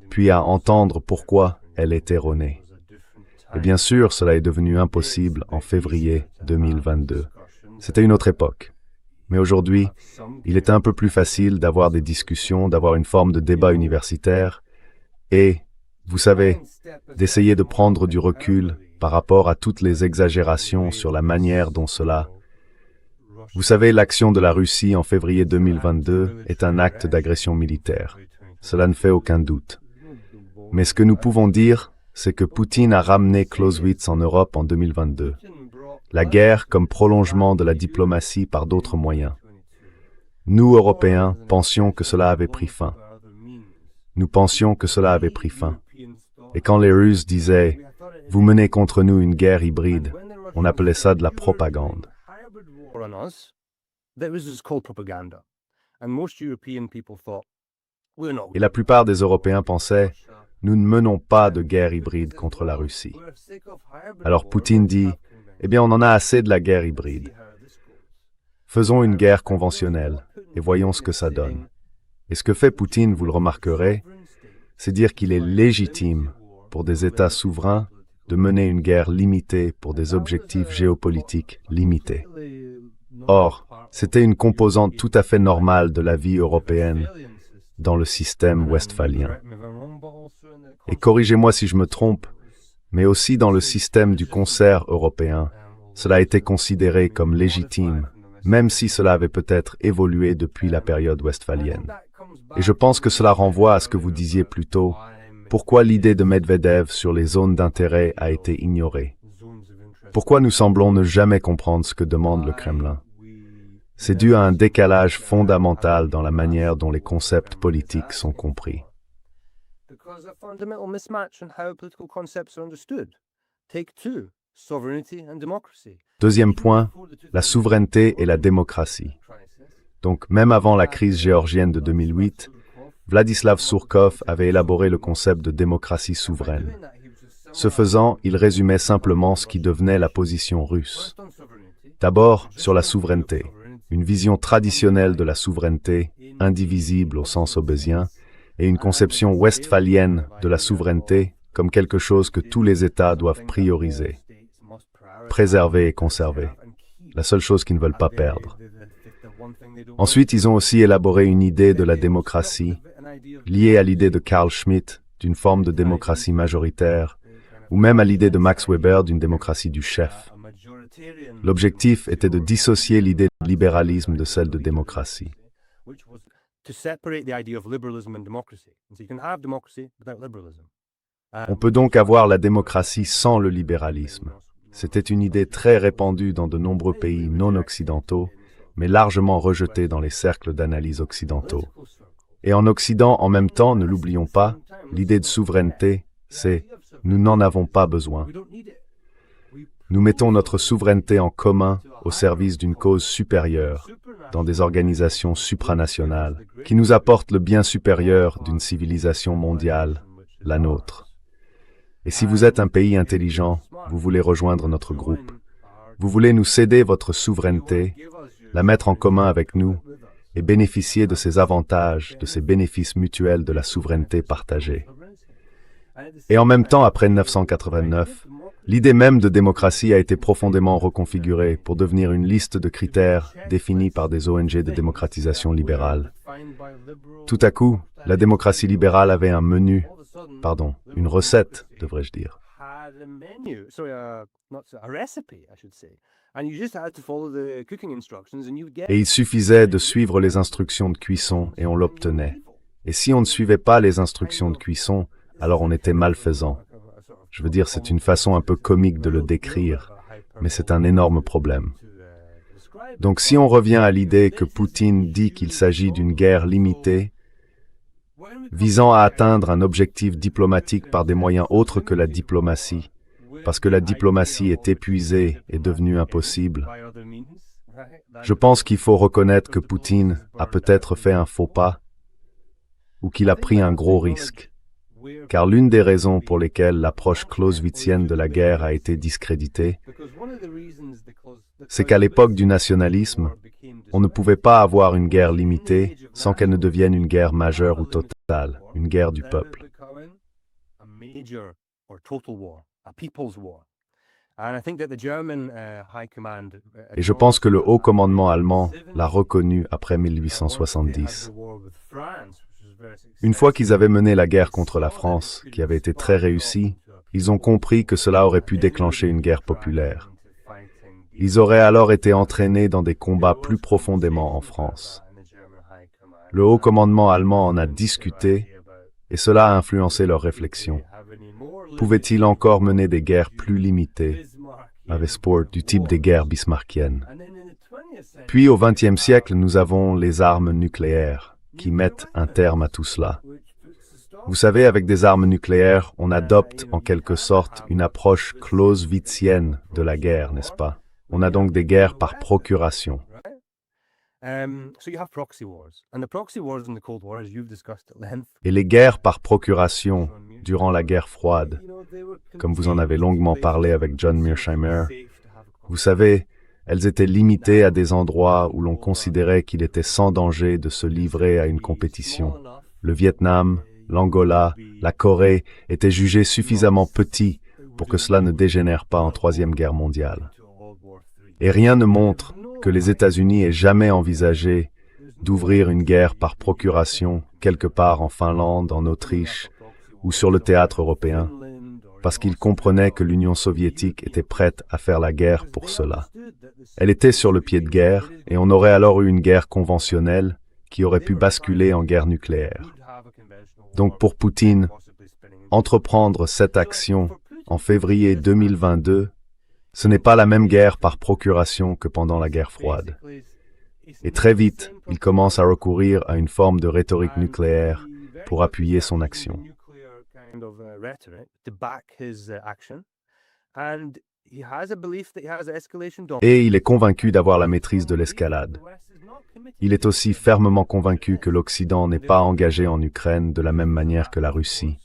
B: puis à entendre pourquoi elle est erronée. Et bien sûr, cela est devenu impossible en février 2022. C'était une autre époque. Mais aujourd'hui, il est un peu plus facile d'avoir des discussions, d'avoir une forme de débat universitaire et, vous savez, d'essayer de prendre du recul par rapport à toutes les exagérations sur la manière dont cela... Vous savez, l'action de la Russie en février 2022 est un acte d'agression militaire. Cela ne fait aucun doute. Mais ce que nous pouvons dire, c'est que Poutine a ramené Clausewitz en Europe en 2022. La guerre comme prolongement de la diplomatie par d'autres moyens. Nous, Européens, pensions que cela avait pris fin. Nous pensions que cela avait pris fin. Et quand les Russes disaient « Vous menez contre nous une guerre hybride », on appelait ça de la propagande. Et la plupart des Européens pensaient « Nous ne menons pas de guerre hybride contre la Russie ». Alors Poutine dit « Eh bien, on en a assez de la guerre hybride. Faisons une guerre conventionnelle et voyons ce que ça donne. » Et ce que fait Poutine, vous le remarquerez, c'est dire qu'il est légitime pour des États souverains de mener une guerre limitée pour des objectifs géopolitiques limités. Or, c'était une composante tout à fait normale de la vie européenne dans le système westphalien. Et corrigez-moi si je me trompe, mais aussi dans le système du concert européen, cela a été considéré comme légitime, même si cela avait peut-être évolué depuis la période westphalienne. Et je pense que cela renvoie à ce que vous disiez plus tôt, pourquoi l'idée de Medvedev sur les zones d'intérêt a été ignorée. Pourquoi nous semblons ne jamais comprendre ce que demande le Kremlin? C'est dû à un décalage fondamental dans la manière dont les concepts politiques sont compris. Deuxième point, la souveraineté et la démocratie. Donc, même avant la crise géorgienne de 2008, Vladislav Surkov avait élaboré le concept de démocratie souveraine. Ce faisant, il résumait simplement ce qui devenait la position russe. D'abord, sur la souveraineté, une vision traditionnelle de la souveraineté, indivisible au sens hobbésien, et une conception westphalienne de la souveraineté comme quelque chose que tous les États doivent prioriser, préserver et conserver, la seule chose qu'ils ne veulent pas perdre. Ensuite, ils ont aussi élaboré une idée de la démocratie, liée à l'idée de Carl Schmitt d'une forme de démocratie majoritaire, ou même à l'idée de Max Weber d'une démocratie du chef. L'objectif était de dissocier l'idée de libéralisme de celle de démocratie. On peut donc avoir la démocratie sans le libéralisme. C'était une idée très répandue dans de nombreux pays non occidentaux, mais largement rejetée dans les cercles d'analyse occidentaux. Et en Occident, en même temps, ne l'oublions pas, l'idée de souveraineté, c'est Nous n'en avons pas besoin. Nous mettons notre souveraineté en commun au service d'une cause supérieure, dans des organisations supranationales, qui nous apportent le bien supérieur d'une civilisation mondiale, la nôtre. Et si vous êtes un pays intelligent, vous voulez rejoindre notre groupe. Vous voulez nous céder votre souveraineté, la mettre en commun avec nous et bénéficier de ces avantages, de ces bénéfices mutuels de la souveraineté partagée. Et en même temps, après 1989, l'idée même de démocratie a été profondément reconfigurée pour devenir une liste de critères définis par des ONG de démocratisation libérale. Tout à coup, la démocratie libérale avait un menu, une recette, devrais-je dire. Et il suffisait de suivre les instructions de cuisson et on l'obtenait. Et si on ne suivait pas les instructions de cuisson, alors on était malfaisant. Je veux dire, c'est une façon un peu comique de le décrire, mais c'est un énorme problème. Donc si on revient à l'idée que Poutine dit qu'il s'agit d'une guerre limitée, visant à atteindre un objectif diplomatique par des moyens autres que la diplomatie, parce que la diplomatie est épuisée et devenue impossible, je pense qu'il faut reconnaître que Poutine a peut-être fait un faux pas ou qu'il a pris un gros risque. Car l'une des raisons pour lesquelles l'approche clausewitzienne de la guerre a été discréditée, c'est qu'à l'époque du nationalisme, on ne pouvait pas avoir une guerre limitée sans qu'elle ne devienne une guerre majeure ou totale, une guerre du peuple. Et je pense que le haut commandement allemand l'a reconnu après 1870. Une fois qu'ils avaient mené la guerre contre la France, qui avait été très réussie, ils ont compris que cela aurait pu déclencher une guerre populaire. Ils auraient alors été entraînés dans des combats plus profondément en France. Le haut commandement allemand en a discuté, et cela a influencé leurs réflexions. Pouvait-il encore mener des guerres plus limitées, avec sport du type des guerres bismarckiennes? Puis au XXe siècle, nous avons les armes nucléaires, qui mettent un terme à tout cela. Vous savez, avec des armes nucléaires, on adopte en quelque sorte une approche clausewitzienne de la guerre, n'est-ce pas? On a donc des guerres par procuration. Et les guerres par procuration, durant la guerre froide, comme vous en avez longuement parlé avec John Mearsheimer, vous savez, elles étaient limitées à des endroits où l'on considérait qu'il était sans danger de se livrer à une compétition. Le Vietnam, l'Angola, la Corée étaient jugés suffisamment petits pour que cela ne dégénère pas en Troisième Guerre mondiale. Et rien ne montre que les États-Unis aient jamais envisagé d'ouvrir une guerre par procuration quelque part en Finlande, en Autriche ou sur le théâtre européen, parce qu'ils comprenaient que l'Union soviétique était prête à faire la guerre pour cela. Elle était sur le pied de guerre et on aurait alors eu une guerre conventionnelle qui aurait pu basculer en guerre nucléaire. Donc pour Poutine, entreprendre cette action en février 2022, ce n'est pas la même guerre par procuration que pendant la guerre froide. Et très vite, il commence à recourir à une forme de rhétorique nucléaire pour appuyer son action. Et il est convaincu d'avoir la maîtrise de l'escalade. Il est aussi fermement convaincu que l'Occident n'est pas engagé en Ukraine de la même manière que la Russie,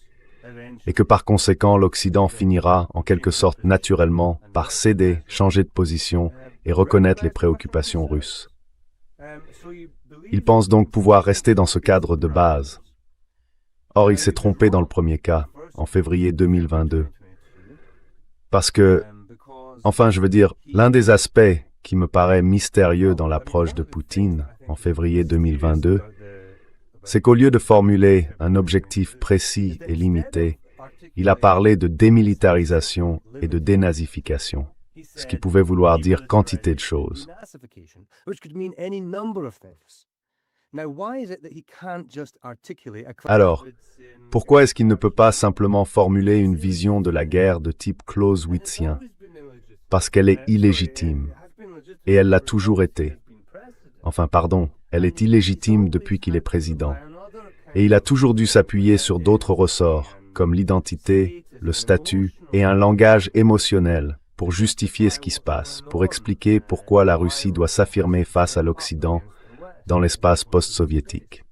B: et que par conséquent l'Occident finira, en quelque sorte naturellement, par céder, changer de position et reconnaître les préoccupations russes. Il pense donc pouvoir rester dans ce cadre de base. Or, il s'est trompé dans le premier cas, en février 2022. Parce que, je veux dire, l'un des aspects qui me paraît mystérieux dans l'approche de Poutine, en février 2022, c'est qu'au lieu de formuler un objectif précis et limité, il a parlé de démilitarisation et de dénazification, ce qui pouvait vouloir dire quantité de choses. Alors, pourquoi est-ce qu'il ne peut pas simplement formuler une vision de la guerre de type clausewitzien? Parce qu'elle est illégitime. Et elle l'a toujours été. Elle est illégitime depuis qu'il est président. Et il a toujours dû s'appuyer sur d'autres ressorts, comme l'identité, le statut et un langage émotionnel pour justifier ce qui se passe, pour expliquer pourquoi la Russie doit s'affirmer face à l'Occident dans l'espace post-soviétique.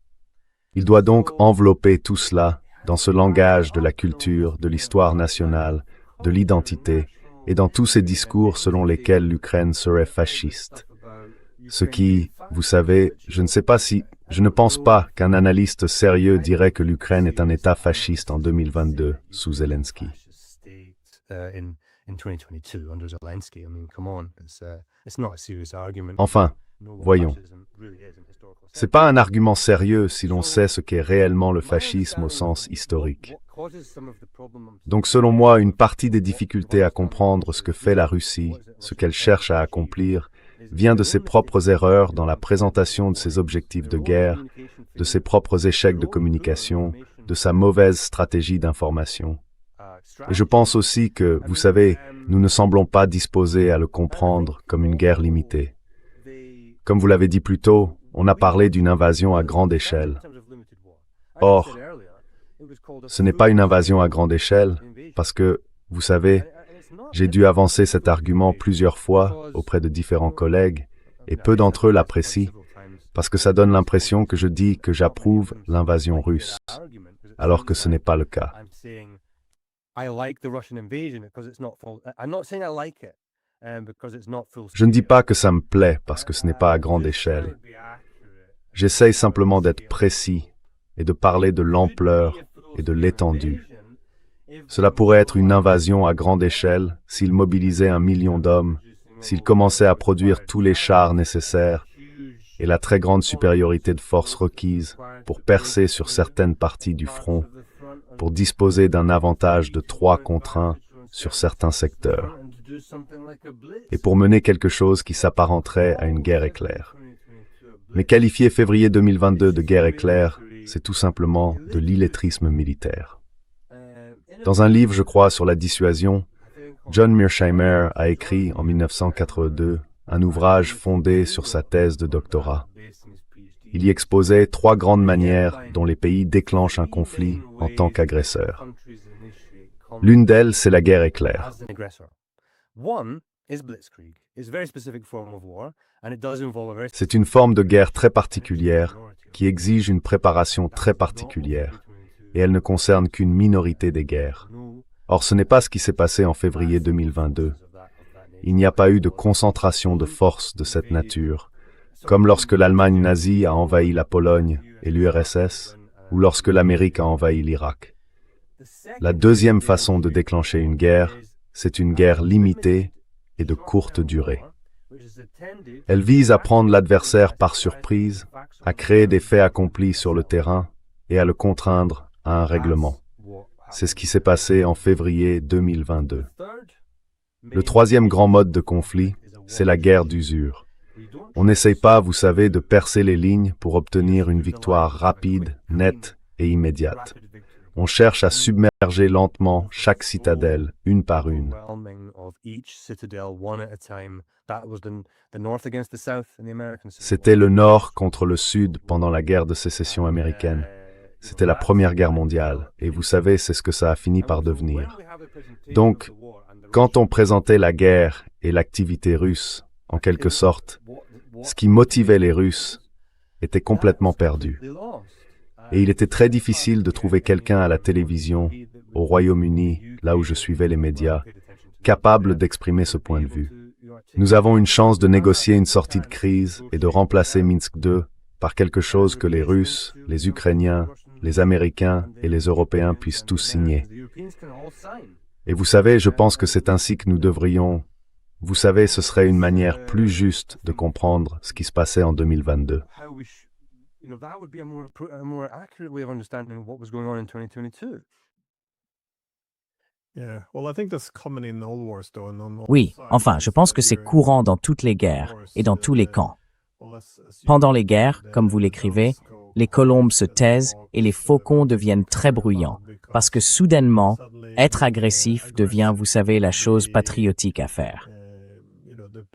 B: Il doit donc envelopper tout cela dans ce langage de la culture, de l'histoire nationale, de l'identité, et dans tous ces discours selon lesquels l'Ukraine serait fasciste. Ce qui, vous savez, je ne pense pas qu'un analyste sérieux dirait que l'Ukraine est un État fasciste en 2022 sous Zelensky. Enfin, voyons. C'est pas un argument sérieux si l'on sait ce qu'est réellement le fascisme au sens historique. Donc selon moi, une partie des difficultés à comprendre ce que fait la Russie, ce qu'elle cherche à accomplir, vient de ses propres erreurs dans la présentation de ses objectifs de guerre, de ses propres échecs de communication, de sa mauvaise stratégie d'information. Et je pense aussi que, vous savez, nous ne semblons pas disposés à le comprendre comme une guerre limitée. Comme vous l'avez dit plus tôt, on a parlé d'une invasion à grande échelle. Or, ce n'est pas une invasion à grande échelle parce que, vous savez, j'ai dû avancer cet argument plusieurs fois auprès de différents collègues et peu d'entre eux l'apprécient parce que ça donne l'impression que je dis que j'approuve l'invasion russe, alors que ce n'est pas le cas. Je ne dis pas que ça me plaît parce que ce n'est pas à grande échelle. J'essaye simplement d'être précis et de parler de l'ampleur et de l'étendue. Cela pourrait être une invasion à grande échelle s'il mobilisait 1 million d'hommes, s'il commençait à produire tous les chars nécessaires et la très grande supériorité de force requise pour percer sur certaines parties du front, pour disposer d'un avantage de 3 contre 1 sur certains secteurs, et pour mener quelque chose qui s'apparenterait à une guerre éclair. Mais qualifier février 2022 de guerre éclair, c'est tout simplement de l'illettrisme militaire. Dans un livre, je crois, sur la dissuasion, John Mearsheimer a écrit en 1982 un ouvrage fondé sur sa thèse de doctorat. Il y exposait 3 grandes manières dont les pays déclenchent un conflit en tant qu'agresseurs. L'une d'elles, c'est la guerre éclair. C'est une forme de guerre très particulière qui exige une préparation très particulière, et elle ne concerne qu'une minorité des guerres. Or, ce n'est pas ce qui s'est passé en février 2022. Il n'y a pas eu de concentration de forces de cette nature, comme lorsque l'Allemagne nazie a envahi la Pologne et l'URSS, ou lorsque l'Amérique a envahi l'Irak. La deuxième façon de déclencher une guerre, c'est une guerre limitée et de courte durée. Elle vise à prendre l'adversaire par surprise, à créer des faits accomplis sur le terrain et à le contraindre à un règlement. C'est ce qui s'est passé en février 2022. Le troisième grand mode de conflit, c'est la guerre d'usure. On n'essaye pas, vous savez, de percer les lignes pour obtenir une victoire rapide, nette et immédiate. On cherche à submerger lentement chaque citadelle, une par une. C'était le Nord contre le Sud pendant la guerre de sécession américaine. C'était la Première Guerre mondiale, et vous savez, c'est ce que ça a fini par devenir. Donc, quand on présentait la guerre et l'activité russe, en quelque sorte, ce qui motivait les Russes était complètement perdu. Et il était très difficile de trouver quelqu'un à la télévision, au Royaume-Uni, là où je suivais les médias, capable d'exprimer ce point de vue. Nous avons une chance de négocier une sortie de crise et de remplacer Minsk II par quelque chose que les Russes, les Ukrainiens, les Américains et les Européens puissent tous signer. Et vous savez, je pense que c'est ainsi que nous devrions... Vous savez, ce serait une manière plus juste de comprendre ce qui se passait en 2022.
A: Oui, enfin, je pense que c'est courant dans toutes les guerres et dans tous les camps. Pendant les guerres, comme vous l'écrivez, les colombes se taisent et les faucons deviennent très bruyants, parce que soudainement, être agressif devient, vous savez, la chose patriotique à faire.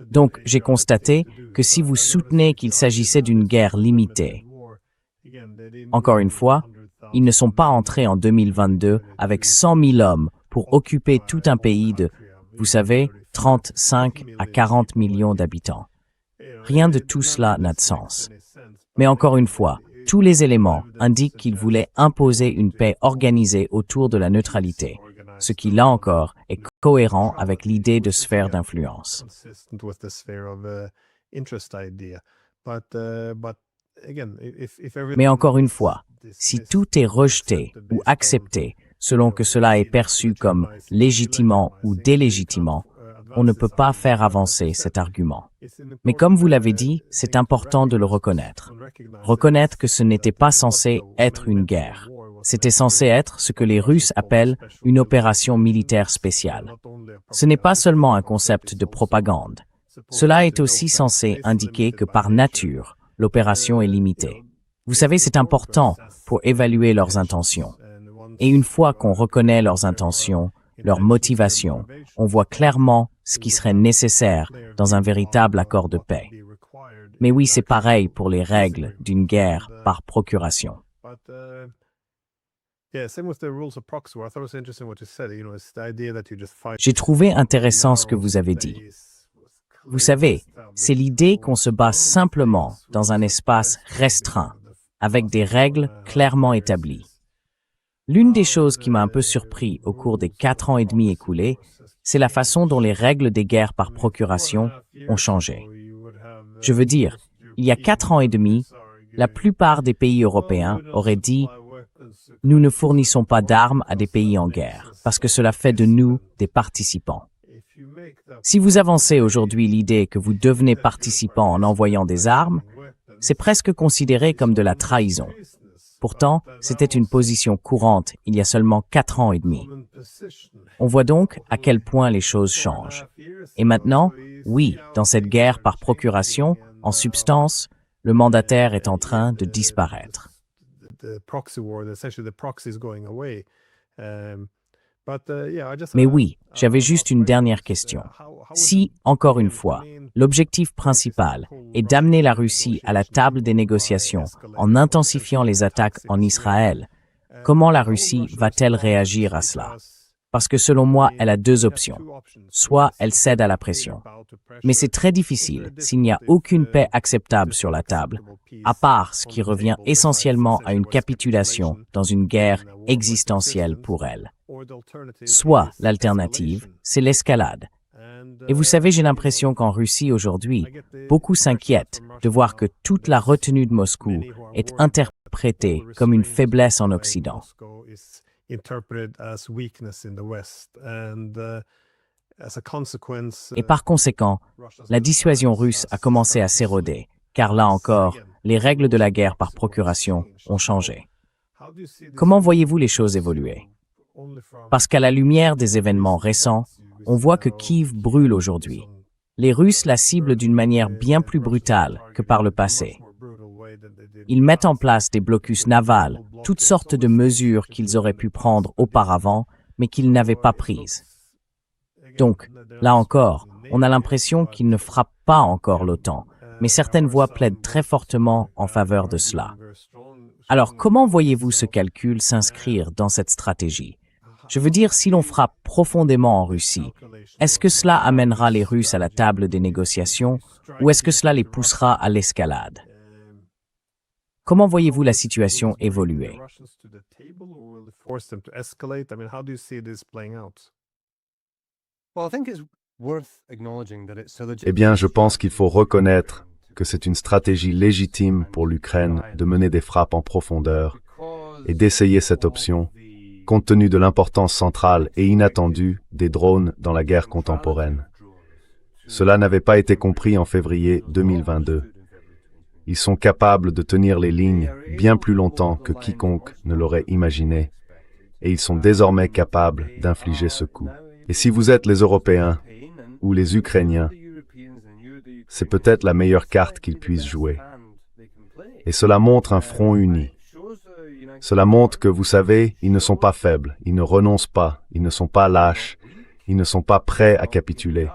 A: Donc, j'ai constaté que si vous soutenez qu'il s'agissait d'une guerre limitée, encore une fois, ils ne sont pas entrés en 2022 avec 100 000 hommes pour occuper tout un pays de, vous savez, 35 à 40 millions d'habitants. Rien de tout cela n'a de sens. Mais encore une fois, tous les éléments indiquent qu'ils voulaient imposer une paix organisée autour de la neutralité, ce qui, là encore, est cohérent avec l'idée de sphère d'influence. Mais encore une fois, si tout est rejeté ou accepté, selon que cela est perçu comme légitimant ou délégitimant, on ne peut pas faire avancer cet argument. Mais comme vous l'avez dit, c'est important de le reconnaître. Reconnaître que ce n'était pas censé être une guerre. C'était censé être ce que les Russes appellent une opération militaire spéciale. Ce n'est pas seulement un concept de propagande. Cela est aussi censé indiquer que par nature, l'opération est limitée. Vous savez, c'est important pour évaluer leurs intentions. Et une fois qu'on reconnaît leurs intentions, leurs motivations, on voit clairement ce qui serait nécessaire dans un véritable accord de paix. Mais oui, c'est pareil pour les règles d'une guerre par procuration. J'ai trouvé intéressant ce que vous avez dit. Vous savez, c'est l'idée qu'on se bat simplement dans un espace restreint, avec des règles clairement établies. L'une des choses qui m'a un peu surpris au cours des 4 ans et demi écoulés, c'est la façon dont les règles des guerres par procuration ont changé. Je veux dire, il y a 4 ans et demi, la plupart des pays européens auraient dit « Nous ne fournissons pas d'armes à des pays en guerre, parce que cela fait de nous des participants. » Si vous avancez aujourd'hui l'idée que vous devenez participant en envoyant des armes, c'est presque considéré comme de la trahison. Pourtant, c'était une position courante il y a seulement 4 ans et demi. On voit donc à quel point les choses changent. Et maintenant, oui, dans cette guerre par procuration, en substance, le mandataire est en train de disparaître. Mais oui, j'avais juste une dernière question. Si, encore une fois, l'objectif principal est d'amener la Russie à la table des négociations en intensifiant les attaques en Israël, comment la Russie va-t-elle réagir à cela? Parce que selon moi, elle a 2 options. Soit elle cède à la pression. Mais c'est très difficile s'il n'y a aucune paix acceptable sur la table, à part ce qui revient essentiellement à une capitulation dans une guerre existentielle pour elle. Soit l'alternative, c'est l'escalade. Et vous savez, j'ai l'impression qu'en Russie aujourd'hui, beaucoup s'inquiètent de voir que toute la retenue de Moscou est interprétée comme une faiblesse en Occident. Et par conséquent, la dissuasion russe a commencé à s'éroder, car là encore, les règles de la guerre par procuration ont changé. Comment voyez-vous les choses évoluer? Parce qu'à la lumière des événements récents, on voit que Kiev brûle aujourd'hui. Les Russes la ciblent d'une manière bien plus brutale que par le passé. Ils mettent en place des blocus navals, toutes sortes de mesures qu'ils auraient pu prendre auparavant, mais qu'ils n'avaient pas prises. Donc, là encore, on a l'impression qu'ils ne frappent pas encore l'OTAN, mais certaines voix plaident très fortement en faveur de cela. Alors, comment voyez-vous ce calcul s'inscrire dans cette stratégie? Je veux dire, si l'on frappe profondément en Russie, est-ce que cela amènera les Russes à la table des négociations ou est-ce que cela les poussera à l'escalade? Comment voyez-vous la situation évoluer?
B: Eh bien, je pense qu'il faut reconnaître que c'est une stratégie légitime pour l'Ukraine de mener des frappes en profondeur et d'essayer cette option, compte tenu de l'importance centrale et inattendue des drones dans la guerre contemporaine. Cela n'avait pas été compris en février 2022. Ils sont capables de tenir les lignes bien plus longtemps que quiconque ne l'aurait imaginé, et ils sont désormais capables d'infliger ce coup. Et si vous êtes les Européens ou les Ukrainiens, c'est peut-être la meilleure carte qu'ils puissent jouer. Et cela montre un front uni. Cela montre que, vous savez, ils ne sont pas faibles, ils ne renoncent pas, ils ne sont pas lâches, ils ne sont pas prêts à capituler.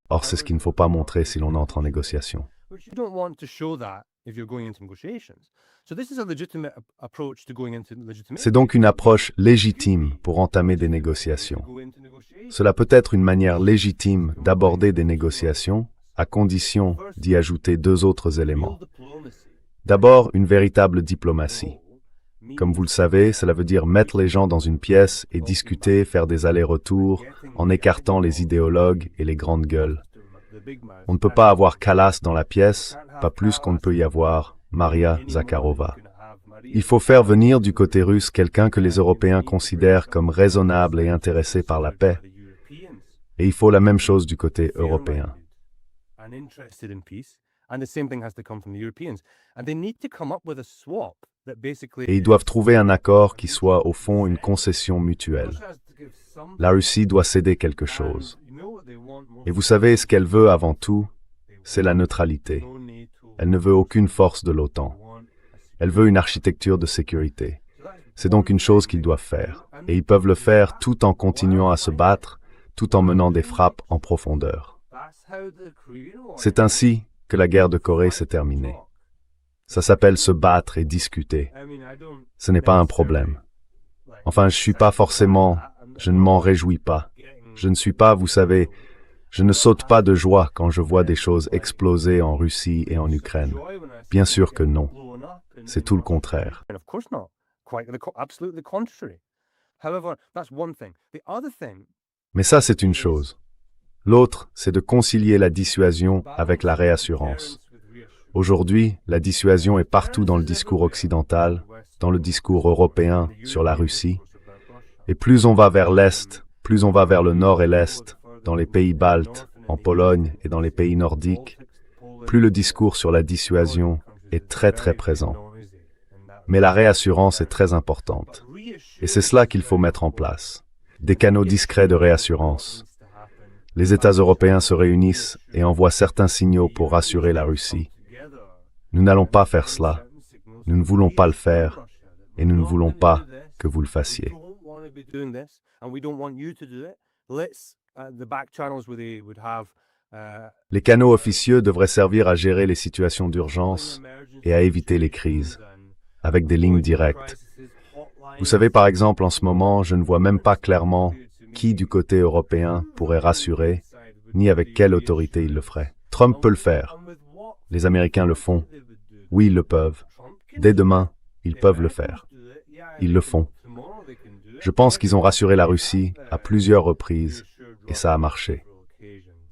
B: Or, c'est ce qu'il ne faut pas montrer si l'on entre en négociation.
C: which you don't want to show that if you're going into negotiations. So this is a legitimate approach to going into legitimation.
B: C'est donc une approche légitime pour entamer des négociations. Cela peut être une manière légitime d'aborder des négociations, à condition d'y ajouter deux autres éléments. D'abord, une véritable diplomatie. Comme vous le savez, cela veut dire mettre les gens dans une pièce et discuter, faire des allers-retours, en écartant les idéologues et les grandes gueules. On ne peut pas avoir Kallas dans la pièce, pas plus qu'on ne peut y avoir Maria Zakharova. Il faut faire venir du côté russe quelqu'un que les Européens considèrent comme raisonnable et intéressé par la paix. Et il faut la même chose du côté européen. Et ils doivent trouver un accord qui soit au fond une concession mutuelle. La Russie doit céder quelque chose. Et vous savez, ce qu'elle veut avant tout, c'est la neutralité. Elle ne veut aucune force de l'OTAN. Elle veut une architecture de sécurité. C'est donc une chose qu'ils doivent faire. Et ils peuvent le faire tout en continuant à se battre, tout en menant des frappes en profondeur. C'est ainsi que la guerre de Corée s'est terminée. Ça s'appelle se battre et discuter. Ce n'est pas un problème. Enfin, je ne m'en réjouis pas. Je ne suis pas, vous savez, je ne saute pas de joie quand je vois des choses exploser en Russie et en Ukraine. Bien sûr que non. C'est tout le contraire. Mais ça, c'est une chose. L'autre, c'est de concilier la dissuasion avec la réassurance. Aujourd'hui, la dissuasion est partout dans le discours occidental, dans le discours européen sur la Russie. Et plus on va vers l'Est, plus on va vers le Nord et l'Est, dans les pays baltes, en Pologne et dans les pays nordiques, plus le discours sur la dissuasion est très très présent. Mais la réassurance est très importante. Et c'est cela qu'il faut mettre en place. Des canaux discrets de réassurance. Les États européens se réunissent et envoient certains signaux pour rassurer la Russie. Nous n'allons pas faire cela. Nous ne voulons pas le faire. Et nous ne voulons pas que vous le fassiez. Les canaux officieux devraient servir à gérer les situations d'urgence et à éviter les crises, avec des lignes directes. Vous savez, par exemple, en ce moment, je ne vois même pas clairement qui du côté européen pourrait rassurer, ni avec quelle autorité il le ferait. Trump peut le faire. Les Américains le font. Oui, ils le peuvent. Dès demain, ils peuvent le faire. Ils le font. Je pense qu'ils ont rassuré la Russie à plusieurs reprises, et ça a marché.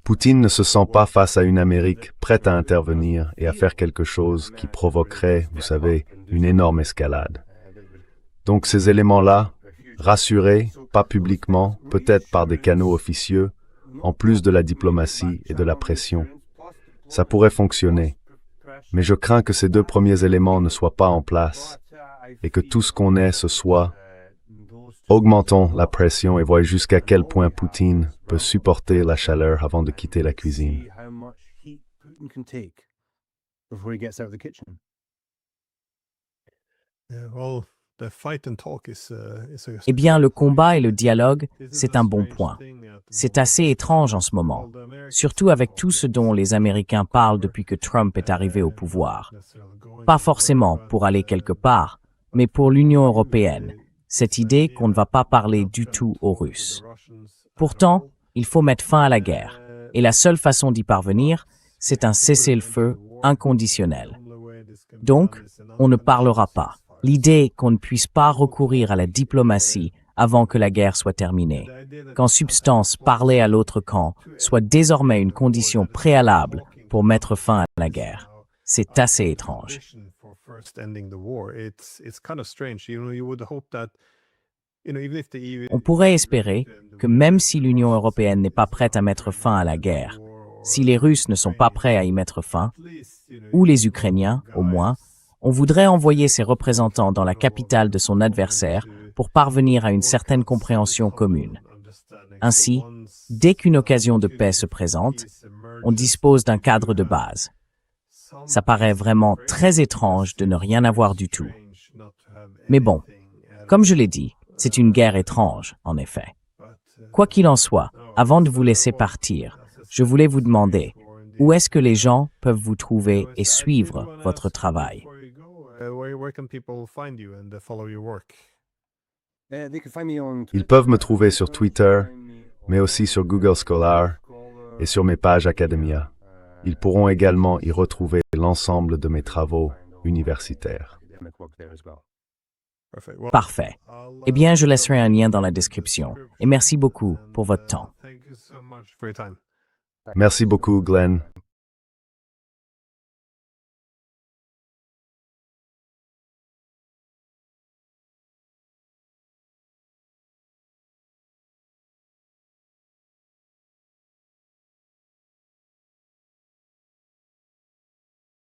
B: Poutine ne se sent pas face à une Amérique prête à intervenir et à faire quelque chose qui provoquerait, vous savez, une énorme escalade. Donc ces éléments-là, rassurés, pas publiquement, peut-être par des canaux officieux, en plus de la diplomatie et de la pression, ça pourrait fonctionner. Mais je crains que ces deux premiers éléments ne soient pas en place et que tout ce qu'on est ce soit augmentons la pression et voyons jusqu'à quel point Poutine peut supporter la chaleur avant de quitter la cuisine.
A: Eh bien, le combat et le dialogue, c'est un bon point. C'est assez étrange en ce moment, surtout avec tout ce dont les Américains parlent depuis que Trump est arrivé au pouvoir. Pas forcément pour aller quelque part, mais pour l'Union européenne, cette idée qu'on ne va pas parler du tout aux Russes. Pourtant, il faut mettre fin à la guerre, et la seule façon d'y parvenir, c'est un cessez-le-feu inconditionnel. Donc, on ne parlera pas. L'idée qu'on ne puisse pas recourir à la diplomatie avant que la guerre soit terminée, qu'en substance parler à l'autre camp soit désormais une condition préalable pour mettre fin à la guerre. C'est assez étrange. On pourrait espérer que même si l'Union européenne n'est pas prête à mettre fin à la guerre, si les Russes ne sont pas prêts à y mettre fin, ou les Ukrainiens, au moins, on voudrait envoyer ses représentants dans la capitale de son adversaire pour parvenir à une certaine compréhension commune. Ainsi, dès qu'une occasion de paix se présente, on dispose d'un cadre de base. Ça paraît vraiment très étrange de ne rien avoir du tout. Mais bon, comme je l'ai dit, c'est une guerre étrange, en effet. Quoi qu'il en soit, avant de vous laisser partir, je voulais vous demander, Où est-ce que les gens peuvent vous trouver et suivre votre travail?
B: Ils peuvent me trouver sur Twitter, mais aussi sur Google Scholar et sur mes pages Academia. Ils pourront également y retrouver l'ensemble de mes travaux universitaires.
A: Parfait. Eh bien, je laisserai un lien dans la description. Et merci beaucoup pour votre temps.
B: Merci beaucoup, Glenn.